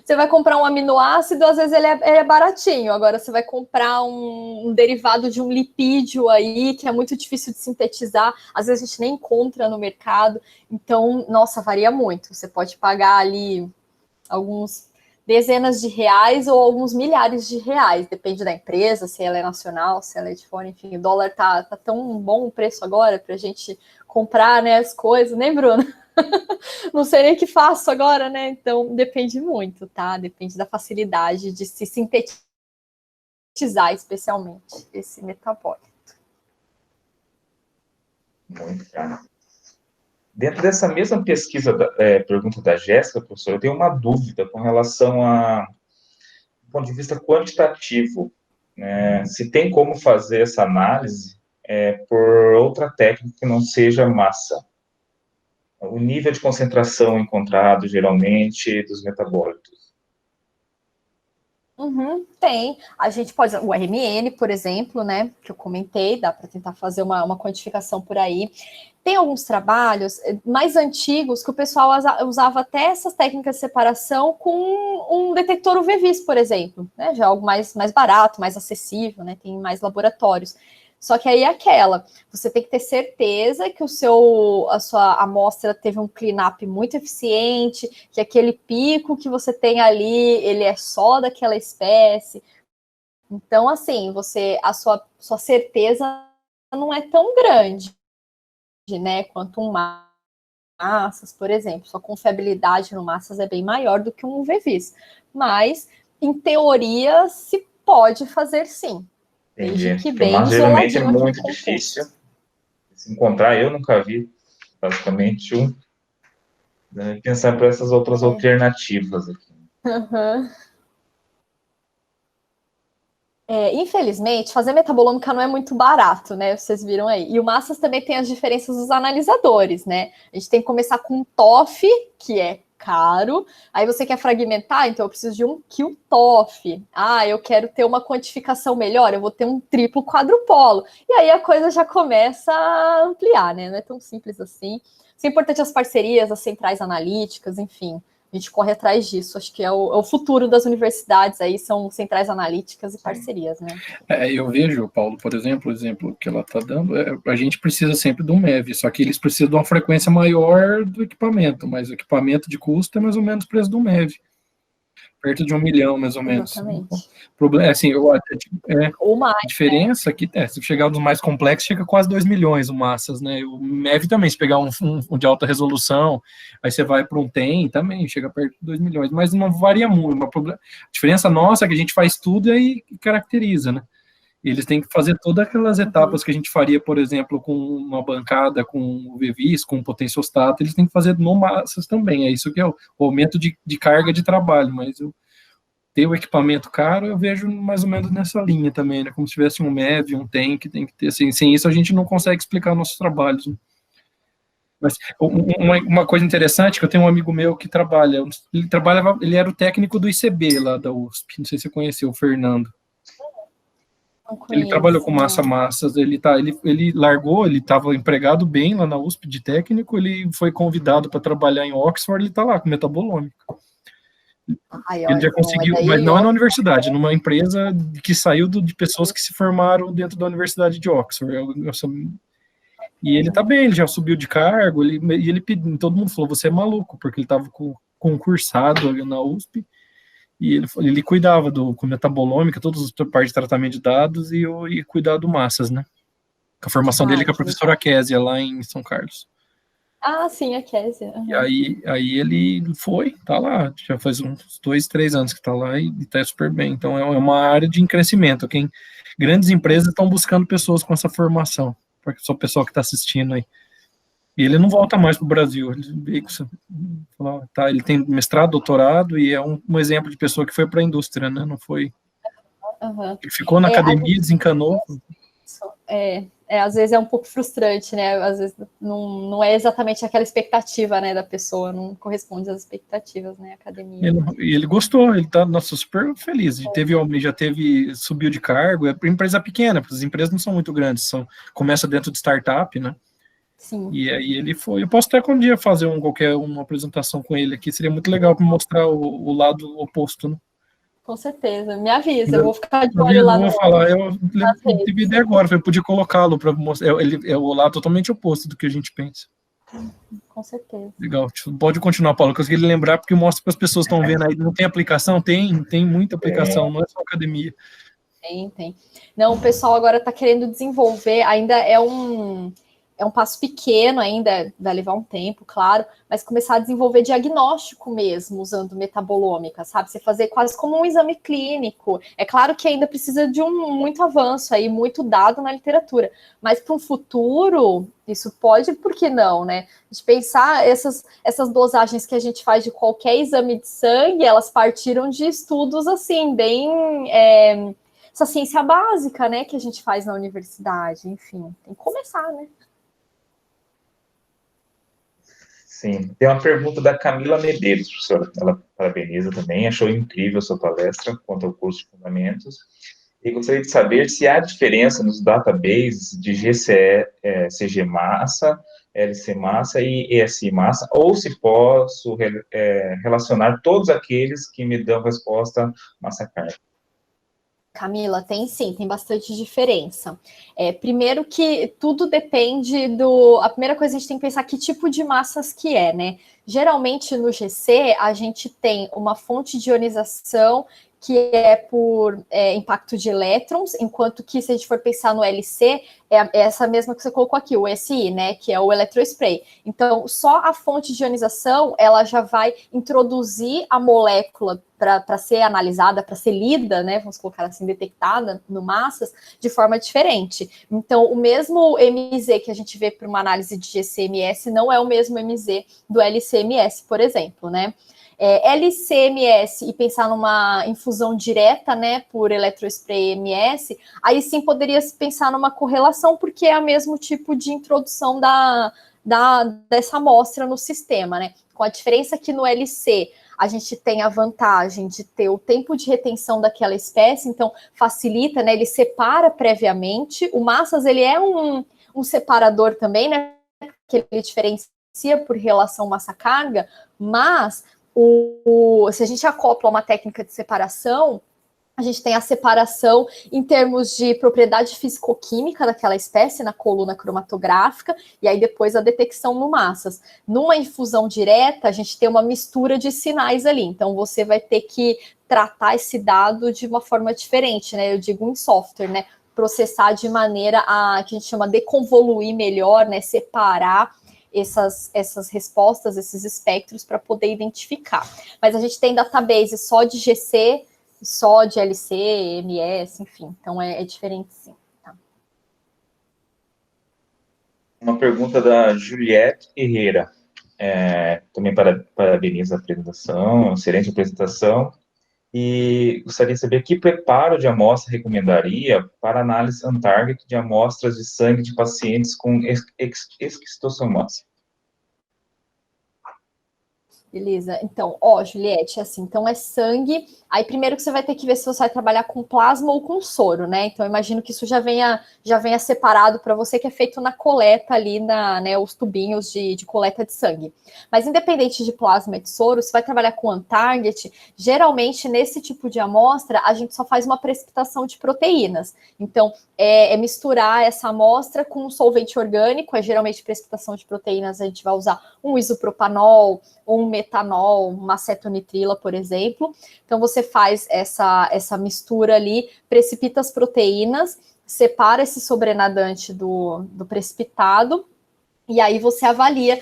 Você vai comprar um aminoácido, às vezes ele é baratinho. Agora você vai comprar um derivado de um lipídio aí, que é muito difícil de sintetizar. Às vezes a gente nem encontra no mercado. Então, nossa, varia muito. Você pode pagar ali alguns dezenas de reais ou alguns milhares de reais. Depende da empresa, se ela é nacional, se ela é de fora. Enfim, o dólar tá tão bom o preço agora para a gente comprar, né, as coisas, né, Bruno? Não sei nem o que faço agora, né? Então, depende muito, tá? Depende da facilidade de se sintetizar, especialmente, esse metabólito. Muito claro. Dentro dessa mesma pesquisa, pergunta da Jéssica, professor, eu tenho uma dúvida com relação do ponto de vista quantitativo, né? Se tem como fazer essa análise por outra técnica que não seja massa. O nível de concentração encontrado, geralmente, dos metabólitos. Tem. A gente pode, o RMN, por exemplo, né, que eu comentei, dá para tentar fazer uma quantificação por aí. Tem alguns trabalhos mais antigos que o pessoal usava até essas técnicas de separação com um detector UV-Vis, por exemplo, né, já é algo mais barato, mais acessível, né, tem mais laboratórios. Só que aí é você tem que ter certeza que a sua amostra teve um cleanup muito eficiente, que aquele pico que você tem ali, ele é só daquela espécie. Então, assim, a sua certeza não é tão grande, né, quanto um massas, por exemplo. Sua confiabilidade no massas é bem maior do que um UV-Vis. Mas, em teoria, se pode fazer sim. Entendi. Que bem mas geralmente é muito composto. difícil se encontrar. Eu nunca vi, basicamente, pensar por essas outras alternativas aqui. Infelizmente, fazer metabolômica não é muito barato, né? Vocês viram aí. E o Massas também tem as diferenças dos analisadores, né? A gente tem que começar com um TOF, que é caro. Aí você quer fragmentar, então eu preciso de um QTOF. Eu quero ter uma quantificação melhor, eu vou ter um triplo quadrupolo. E aí a coisa já começa a ampliar, né? Não é tão simples assim. Isso é importante as parcerias, as centrais analíticas, enfim. A gente corre atrás disso, acho que é o futuro das universidades aí, são centrais analíticas e parcerias, né? Eu vejo, Paulo, por exemplo, o exemplo que ela está dando, a gente precisa sempre de um MEV, só que eles precisam de uma frequência maior do equipamento, mas o equipamento de custo é mais ou menos o preço do MEV. Perto de 1 milhão, mais ou menos. Exatamente. Problema, assim, Ou mais, a diferença é que, se chegar nos mais complexos, chega quase 2 milhões o massas, né? O MEV também, se pegar um de alta resolução, aí você vai para um TEM, também chega perto de 2 milhões, mas não varia muito. A diferença nossa é que a gente faz tudo e aí caracteriza, né? Eles têm que fazer todas aquelas etapas que a gente faria, por exemplo, com uma bancada, com o VVIS, com o potenciostato, eles têm que fazer no massas também. É isso que é o aumento de carga de trabalho, mas ter o equipamento caro, eu vejo mais ou menos nessa linha também, né? Como se tivesse um MEV, um TEM, que tem que ter, assim, sem isso a gente não consegue explicar nossos trabalhos, né? Mas uma coisa interessante, que eu tenho um amigo meu que ele era o técnico do ICB lá da USP, não sei se você conheceu, o Fernando. Ele trabalhou com massas, ele largou, ele estava empregado bem lá na USP de técnico, ele foi convidado para trabalhar em Oxford, ele está lá com metabolômica. Ele já conseguiu, mas não é na universidade, numa empresa que saiu de pessoas que se formaram dentro da Universidade de Oxford. E ele tá bem, ele já subiu de cargo, todo mundo falou, você é maluco, porque ele estava concursado na USP, e ele cuidava com metabolômica, todas as partes de tratamento de dados e cuidar do massas, né? Com a formação dele com a professora Késia, lá em São Carlos. Ah, sim, a Kézia. E aí ele tá lá, já faz uns 2, 3 anos que tá lá e tá super bem. Então é uma área de crescimento. Grandes empresas estão buscando pessoas com essa formação, para o pessoal que está assistindo aí. E ele não volta mais para o Brasil. Ele tem mestrado, doutorado e é um exemplo de pessoa que foi para a indústria, né? Não foi. Ele ficou na academia, desencanou. Às vezes é um pouco frustrante, né? Às vezes não é exatamente aquela expectativa, né, da pessoa, não corresponde às expectativas, né, academia. Ele gostou, ele tá, nossa, super feliz. Subiu de cargo, é empresa pequena, porque as empresas não são muito grandes, começa dentro de startup, né? Sim. E aí ele foi. Eu posso até um dia fazer uma apresentação com ele aqui, seria muito legal para mostrar o lado oposto, né? Com certeza, me avisa, eu vou ficar de olho lá. Eu tive ideia agora, eu podia colocá-lo para mostrar. Ele é o lado totalmente oposto do que a gente pensa. Com certeza. Legal, pode continuar, Paulo, eu consegui lembrar porque mostra para as pessoas que estão vendo aí. Não tem aplicação? Tem muita aplicação, não é só academia. Tem. Não, o pessoal agora está querendo desenvolver, ainda é um passo pequeno ainda, vai levar um tempo, claro, mas começar a desenvolver diagnóstico mesmo, usando metabolômica, sabe? Você fazer quase como um exame clínico. É claro que ainda precisa de muito avanço aí, muito dado na literatura, mas para um futuro, isso pode, por que não, né? A gente pensar essas dosagens que a gente faz de qualquer exame de sangue, elas partiram de estudos, assim, bem... essa ciência básica, né, que a gente faz na universidade, enfim, tem que começar, né? Sim. Tem uma pergunta da Camila Medeiros, professora. Ela parabeniza também, achou incrível a sua palestra quanto ao curso de fundamentos. E gostaria de saber se há diferença nos databases de GCE, CG Massa, LC Massa e ESI Massa, ou se posso relacionar todos aqueles que me dão resposta massa-carga. Camila, tem sim, tem bastante diferença. Primeiro que tudo depende a primeira coisa a gente tem que pensar que tipo de massas que é, né? Geralmente no GC a gente tem uma fonte de ionização que é por impacto de elétrons, enquanto que se a gente for pensar no LC, é essa mesma que você colocou aqui, o SI, né, que é o electrospray. Então, só a fonte de ionização, ela já vai introduzir a molécula para ser analisada, para ser lida, né, vamos colocar assim, detectada no massas, de forma diferente. Então, o mesmo MZ que a gente vê para uma análise de GCMS não é o mesmo MZ do LCMS, por exemplo, né. LCMS e pensar numa infusão direta, né, por eletrospray MS, aí sim poderia se pensar numa correlação, porque é o mesmo tipo de introdução dessa amostra no sistema, né, com a diferença que no LC a gente tem a vantagem de ter o tempo de retenção daquela espécie, então facilita, né, ele separa previamente, o massas ele é um separador também, né, que ele diferencia por relação massa-carga, mas se a gente acopla uma técnica de separação, a gente tem a separação em termos de propriedade físico-química daquela espécie na coluna cromatográfica, e aí depois a detecção no massas. Numa infusão direta, a gente tem uma mistura de sinais ali, então você vai ter que tratar esse dado de uma forma diferente, né? Eu digo em software, né? Processar de maneira que a gente chama de convoluir melhor, né? Separar essas respostas, esses espectros para poder identificar. Mas a gente tem database só de GC, só de LC, MS, enfim. Então é diferente sim. Tá. Uma pergunta da Juliette Herrera. Também parabenizo a apresentação, excelente apresentação. E gostaria de saber que preparo de amostra recomendaria para análise on-target de amostras de sangue de pacientes com esquistossomose. Beleza, então, Juliette, assim, então é sangue, aí primeiro que você vai ter que ver se você vai trabalhar com plasma ou com soro, né, então eu imagino que isso já venha separado para você, que é feito na coleta ali, né, os tubinhos de coleta de sangue, mas independente de plasma e de soro, se vai trabalhar com on-target, geralmente nesse tipo de amostra, a gente só faz uma precipitação de proteínas, então é misturar essa amostra com um solvente orgânico, geralmente precipitação de proteínas a gente vai usar um isopropanol, ou um metanol, uma acetonitrila, por exemplo. Então, você faz essa mistura ali, precipita as proteínas, separa esse sobrenadante do precipitado, e aí você avalia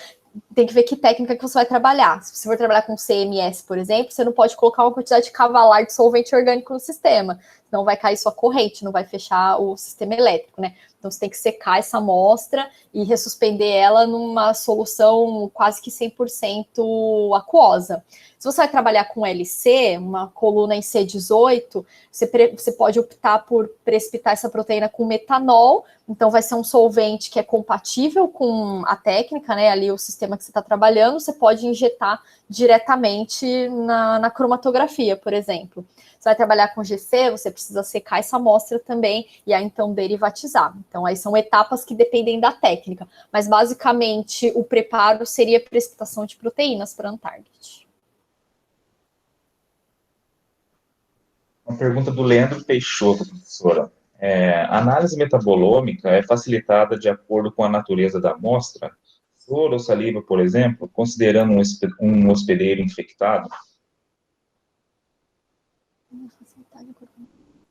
tem que ver que técnica que você vai trabalhar. Se você for trabalhar com CMS, por exemplo, você não pode colocar uma quantidade cavalar de solvente orgânico no sistema, senão vai cair sua corrente, não vai fechar o sistema elétrico, né? Então, você tem que secar essa amostra e ressuspender ela numa solução quase que 100% aquosa. Se você vai trabalhar com LC, uma coluna em C18, você pode optar por precipitar essa proteína com metanol, então vai ser um solvente que é compatível com a técnica, né, ali o sistema que você está trabalhando, você pode injetar diretamente na cromatografia, por exemplo. Você vai trabalhar com GC, você precisa secar essa amostra também e aí então derivatizar. Então aí são etapas que dependem da técnica, mas basicamente o preparo seria precipitação de proteínas para Untarget. Uma pergunta do Leandro Peixoto, professora. A análise metabolômica é facilitada de acordo com a natureza da amostra? Soro ou saliva, por exemplo, considerando um hospedeiro infectado?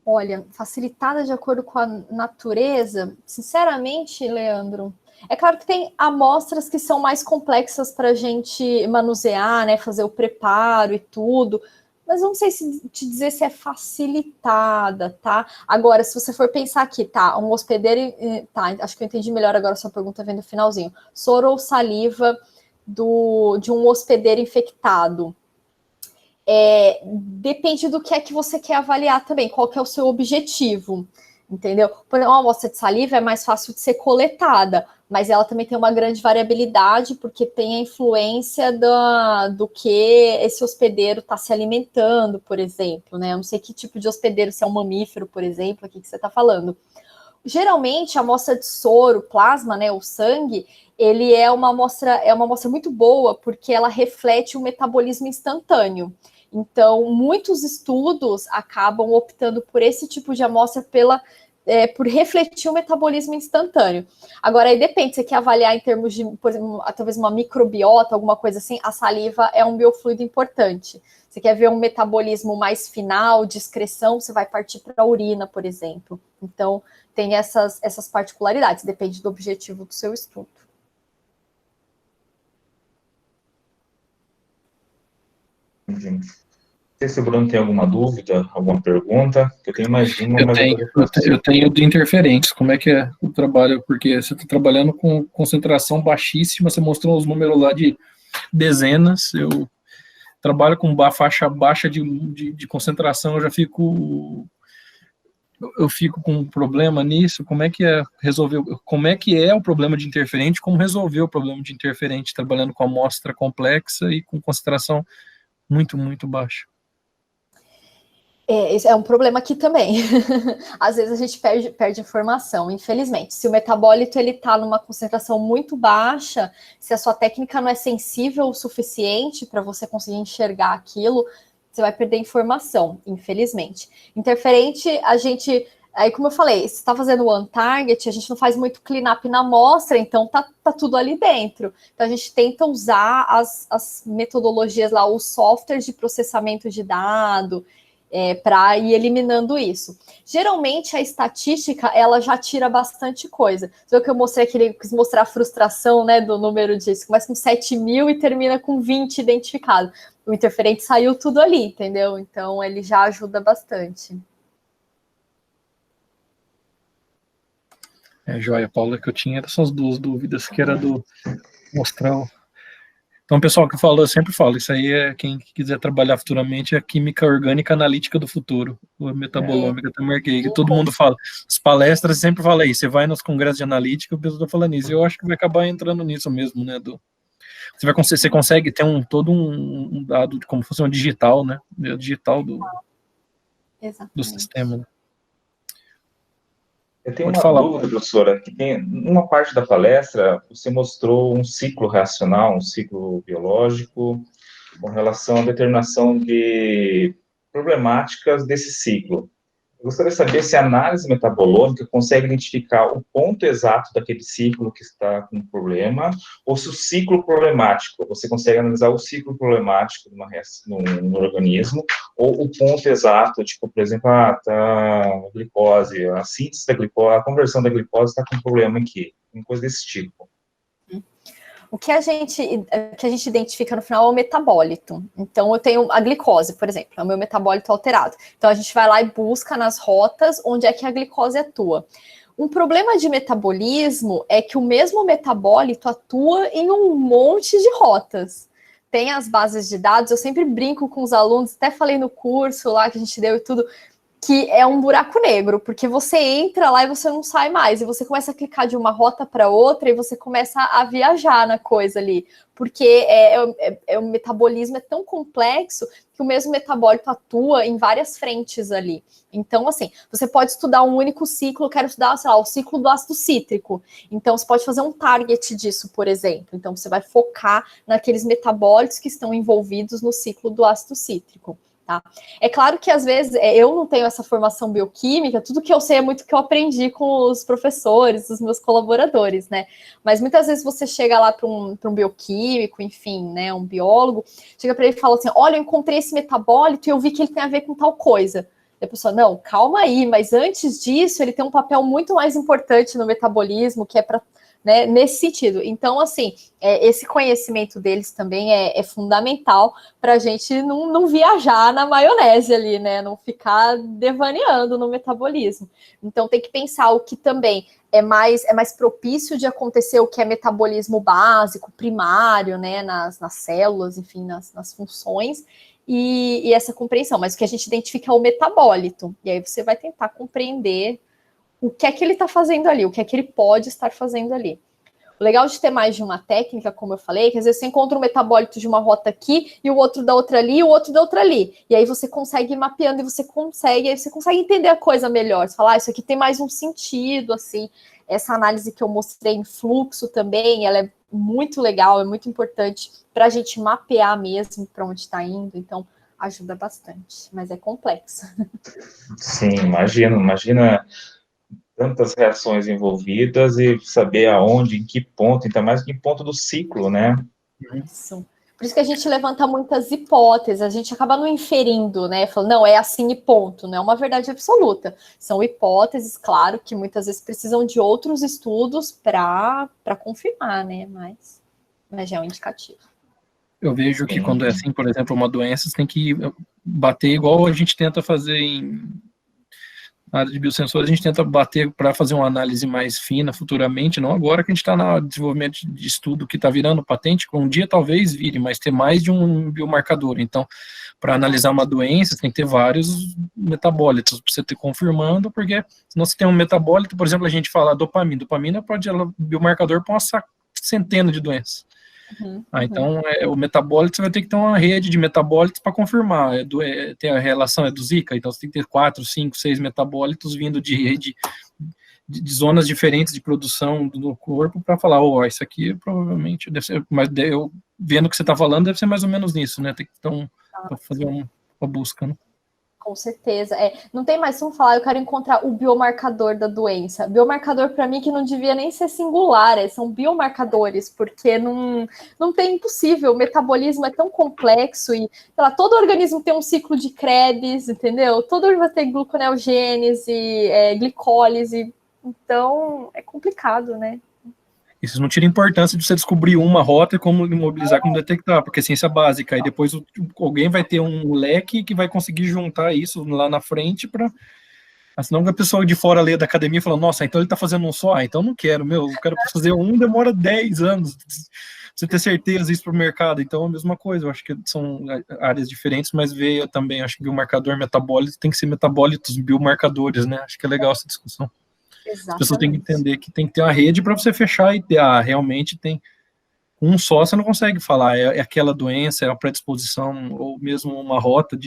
Olha, facilitada de acordo com a natureza, sinceramente, Leandro, é claro que tem amostras que são mais complexas para a gente manusear, né, fazer o preparo e tudo, mas não sei se te dizer se é facilitada, tá? Agora, se você for pensar aqui, tá, um hospedeiro, tá, acho que eu entendi melhor agora a sua pergunta vendo o finalzinho, soro ou saliva de um hospedeiro infectado. Depende do que é que você quer avaliar também, qual que é o seu objetivo, entendeu? Por exemplo, uma amostra de saliva é mais fácil de ser coletada, mas ela também tem uma grande variabilidade, porque tem a influência do que esse hospedeiro está se alimentando, por exemplo, né? Eu não sei que tipo de hospedeiro, se é um mamífero, por exemplo, aqui que você está falando. Geralmente, a amostra de soro, plasma, né, o sangue, ele é uma amostra muito boa, porque ela reflete o metabolismo instantâneo. Então, muitos estudos acabam optando por esse tipo de amostra por refletir o metabolismo instantâneo. Agora, aí depende, você quer avaliar em termos de, por exemplo, talvez uma microbiota, alguma coisa assim, a saliva é um biofluido importante. Você quer ver um metabolismo mais final, de excreção, você vai partir para a urina, por exemplo. Então, tem essas particularidades, depende do objetivo do seu estudo. Entendi. Não sei se o Bruno tem alguma dúvida, alguma pergunta. Eu tenho mais uma, mas eu tenho de interferentes. Como é que é o trabalho? Porque você está trabalhando com concentração baixíssima, você mostrou os números lá de dezenas. Eu trabalho com faixa baixa de concentração, eu já fico com um problema nisso. Como é que é resolver? Como é que é o problema de interferente? Como resolver o problema de interferente trabalhando com amostra complexa e com concentração muito, muito baixa? Esse é um problema aqui também. Às vezes a gente perde informação, infelizmente. Se o metabólito está numa concentração muito baixa, se a sua técnica não é sensível o suficiente para você conseguir enxergar aquilo, você vai perder informação, infelizmente. Interferente, aí como eu falei, se está fazendo one target, a gente não faz muito cleanup na amostra, então tá tudo ali dentro. Então a gente tenta usar as metodologias lá, os softwares de processamento de dado, para ir eliminando isso. Geralmente a estatística ela já tira bastante coisa. Você viu que eu mostrei aqui, ele quis mostrar a frustração, né, do número disso. Começa com 7.000 e termina com 20 identificados. O interferente saiu tudo ali, entendeu? Então ele já ajuda bastante. Joia, Paula, que eu tinha essas duas dúvidas, que era do mostrar. Então, pessoal que falou, eu sempre falo, isso aí quem quiser trabalhar futuramente é a química orgânica analítica do futuro, a metabolômica, eu marquei, que todo mundo fala, as palestras sempre fala isso, você vai nos congressos de analítica, o pessoal está falando isso, eu acho que vai acabar entrando nisso mesmo, né, você consegue ter todo um dado, como se fosse uma digital, né, digital do sistema, né? Eu tenho uma dúvida, professora, que numa parte da palestra, você mostrou um ciclo reacional, um ciclo biológico, com relação à determinação de problemáticas desse ciclo. Eu gostaria de saber se a análise metabolômica consegue identificar o ponto exato daquele ciclo que está com problema, ou se o ciclo problemático, você consegue analisar o ciclo problemático no organismo, ou o ponto exato, tipo, por exemplo, a glicose, a síntese da glicose, a conversão da glicose está com problema aqui, uma coisa desse tipo. o que a gente identifica no final é o metabólito. Então, eu tenho a glicose, por exemplo, é o meu metabólito alterado. Então, a gente vai lá e busca nas rotas onde é que a glicose atua. Um problema de metabolismo é que o mesmo metabólito atua em um monte de rotas. Tem as bases de dados, eu sempre brinco com os alunos, até falei no curso lá que a gente deu e tudo, que é um buraco negro, porque você entra lá e você não sai mais, e você começa a clicar de uma rota para outra e você começa a viajar na coisa ali, porque o metabolismo é tão complexo que o mesmo metabólito atua em várias frentes ali. Então, assim, você pode estudar um único ciclo, eu quero estudar, sei lá, o ciclo do ácido cítrico. Então, você pode fazer um target disso, por exemplo. Então, você vai focar naqueles metabólitos que estão envolvidos no ciclo do ácido cítrico. Tá? É claro que às vezes eu não tenho essa formação bioquímica, tudo que eu sei é muito que eu aprendi com os professores, os meus colaboradores, né? Mas muitas vezes você chega lá para um bioquímico, enfim, né, um biólogo, chega para ele e fala assim: olha, eu encontrei esse metabólito e eu vi que ele tem a ver com tal coisa. E a pessoa, não, calma aí, mas antes disso ele tem um papel muito mais importante no metabolismo, que é para, né, nesse sentido. Então, assim, esse conhecimento deles também é fundamental para a gente não viajar na maionese ali, né? Não ficar devaneando no metabolismo. Então, tem que pensar o que também é mais propício de acontecer, o que é metabolismo básico, primário, né? Nas células, enfim, nas funções, e essa compreensão. Mas o que a gente identifica é o metabólito. E aí você vai tentar compreender o que é que ele está fazendo ali, o que é que ele pode estar fazendo ali. O legal de ter mais de uma técnica, como eu falei, é que às vezes você encontra um metabólito de uma rota aqui e o outro da outra ali e o outro da outra ali. E aí você consegue ir mapeando e você consegue entender a coisa melhor. Você fala, isso aqui tem mais um sentido, assim. Essa análise que eu mostrei em fluxo também, ela é muito legal, é muito importante para a gente mapear mesmo para onde está indo. Então, ajuda bastante, mas é complexo. Sim, imagina tantas reações envolvidas e saber aonde, em que ponto, ainda mais em que ponto do ciclo, né? Isso. Por isso que a gente levanta muitas hipóteses, a gente acaba não inferindo, né? Falando, não, é assim e ponto, não é uma verdade absoluta. São hipóteses, claro, que muitas vezes precisam de outros estudos para confirmar, né? Mas já é um indicativo. Eu vejo que quando é assim, por exemplo, uma doença, você tem que bater igual a gente tenta fazer na área de biosensores, a gente tenta bater para fazer uma análise mais fina futuramente, não agora que a gente está no desenvolvimento de estudo que está virando patente, um dia talvez vire, mas ter mais de um biomarcador. Então, para analisar uma doença, você tem que ter vários metabólitos para você ter confirmando, porque senão você tem um metabólito, por exemplo, a gente fala dopamina. Dopamina pode ser biomarcador para uma centena de doenças. Então, o metabólito, você vai ter que ter uma rede de metabólitos para confirmar. Tem a relação do Zika, então você tem que ter 4, 5, 6 metabólitos vindo de zonas diferentes de produção do corpo para falar, isso aqui provavelmente deve ser, mas eu vendo o que você está falando, deve ser mais ou menos nisso, né? Tem que fazer uma busca, né? Com certeza. Não tem mais como falar, eu quero encontrar o biomarcador da doença. Biomarcador, para mim, que não devia nem ser singular, são biomarcadores, porque não tem impossível. O metabolismo é tão complexo e, sei lá, todo organismo tem um ciclo de Krebs, entendeu? Todo vai ter gluconeogênese, glicólise. Então, é complicado, né? Isso não tira importância de você descobrir uma rota e como imobilizar, como detectar, porque é ciência básica. E depois alguém vai ter um leque que vai conseguir juntar isso lá na frente para. Senão a pessoa de fora lê da academia e fala, nossa, então ele está fazendo um só, então não quero, eu quero fazer um, demora 10 anos. Você ter certeza isso para o mercado, então é a mesma coisa, eu acho que são áreas diferentes, mas veio também, acho que biomarcador metabólico tem que ser metabólitos, biomarcadores, né? Acho que é legal essa discussão. Exatamente. As pessoas têm que entender que tem que ter uma rede para você fechar e realmente tem. Um só você não consegue falar, é aquela doença, é a predisposição, ou mesmo uma rota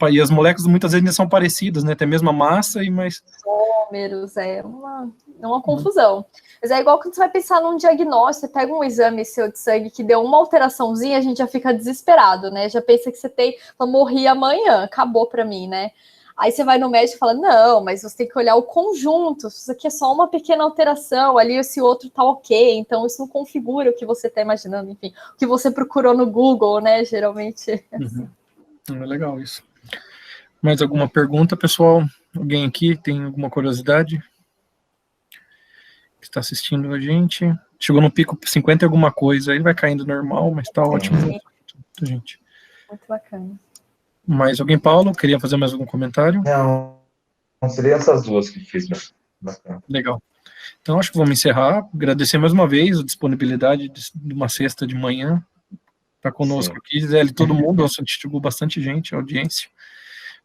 e as moléculas muitas vezes são parecidas, né? Tem a mesma massa, mas. Números, é uma confusão. Mas é igual quando você vai pensar num diagnóstico, você pega um exame seu de sangue que deu uma alteraçãozinha, a gente já fica desesperado, né? Já pensa que você morri amanhã, acabou para mim, né? Aí você vai no médico e fala, não, mas você tem que olhar o conjunto, isso aqui é só uma pequena alteração, ali esse outro tá ok, então isso não configura o que você tá imaginando, enfim, o que você procurou no Google, né, geralmente. Assim. É legal isso. Mais alguma pergunta, pessoal? Alguém aqui tem alguma curiosidade? que está assistindo a gente. Chegou no pico 50 e alguma coisa, aí vai caindo normal, mas tá ótimo. Muita gente. Muito bacana. Mais alguém, Paulo? Queria fazer mais algum comentário? Não seria essas duas que fiz, mas bacana. Legal. Então, acho que vamos encerrar. Agradecer mais uma vez a disponibilidade de uma sexta de manhã. Tá conosco aqui, Gisele, todo mundo, a gente chegou bastante gente, a audiência.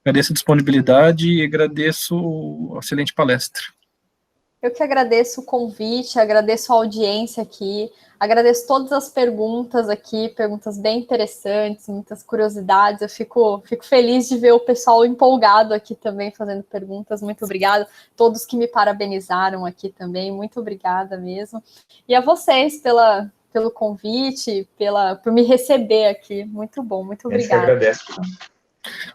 Agradeço a disponibilidade e agradeço a excelente palestra. Eu que agradeço o convite, agradeço a audiência aqui, agradeço todas as perguntas aqui, perguntas bem interessantes, muitas curiosidades. Eu fico feliz de ver o pessoal empolgado aqui também fazendo perguntas. Muito obrigada. Todos que me parabenizaram aqui também, muito obrigada mesmo. E a vocês pelo convite, por me receber aqui. Muito bom, muito obrigada. Eu agradeço.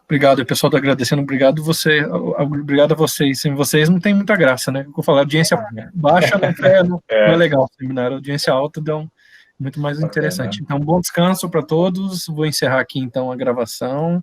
Obrigado, o pessoal está agradecendo. Obrigado a vocês. Sem vocês não tem muita graça, né? Eu falei, audiência baixa não é legal. Seminário, audiência alta dá muito mais interessante. Então, bom descanso para todos. Vou encerrar aqui então a gravação.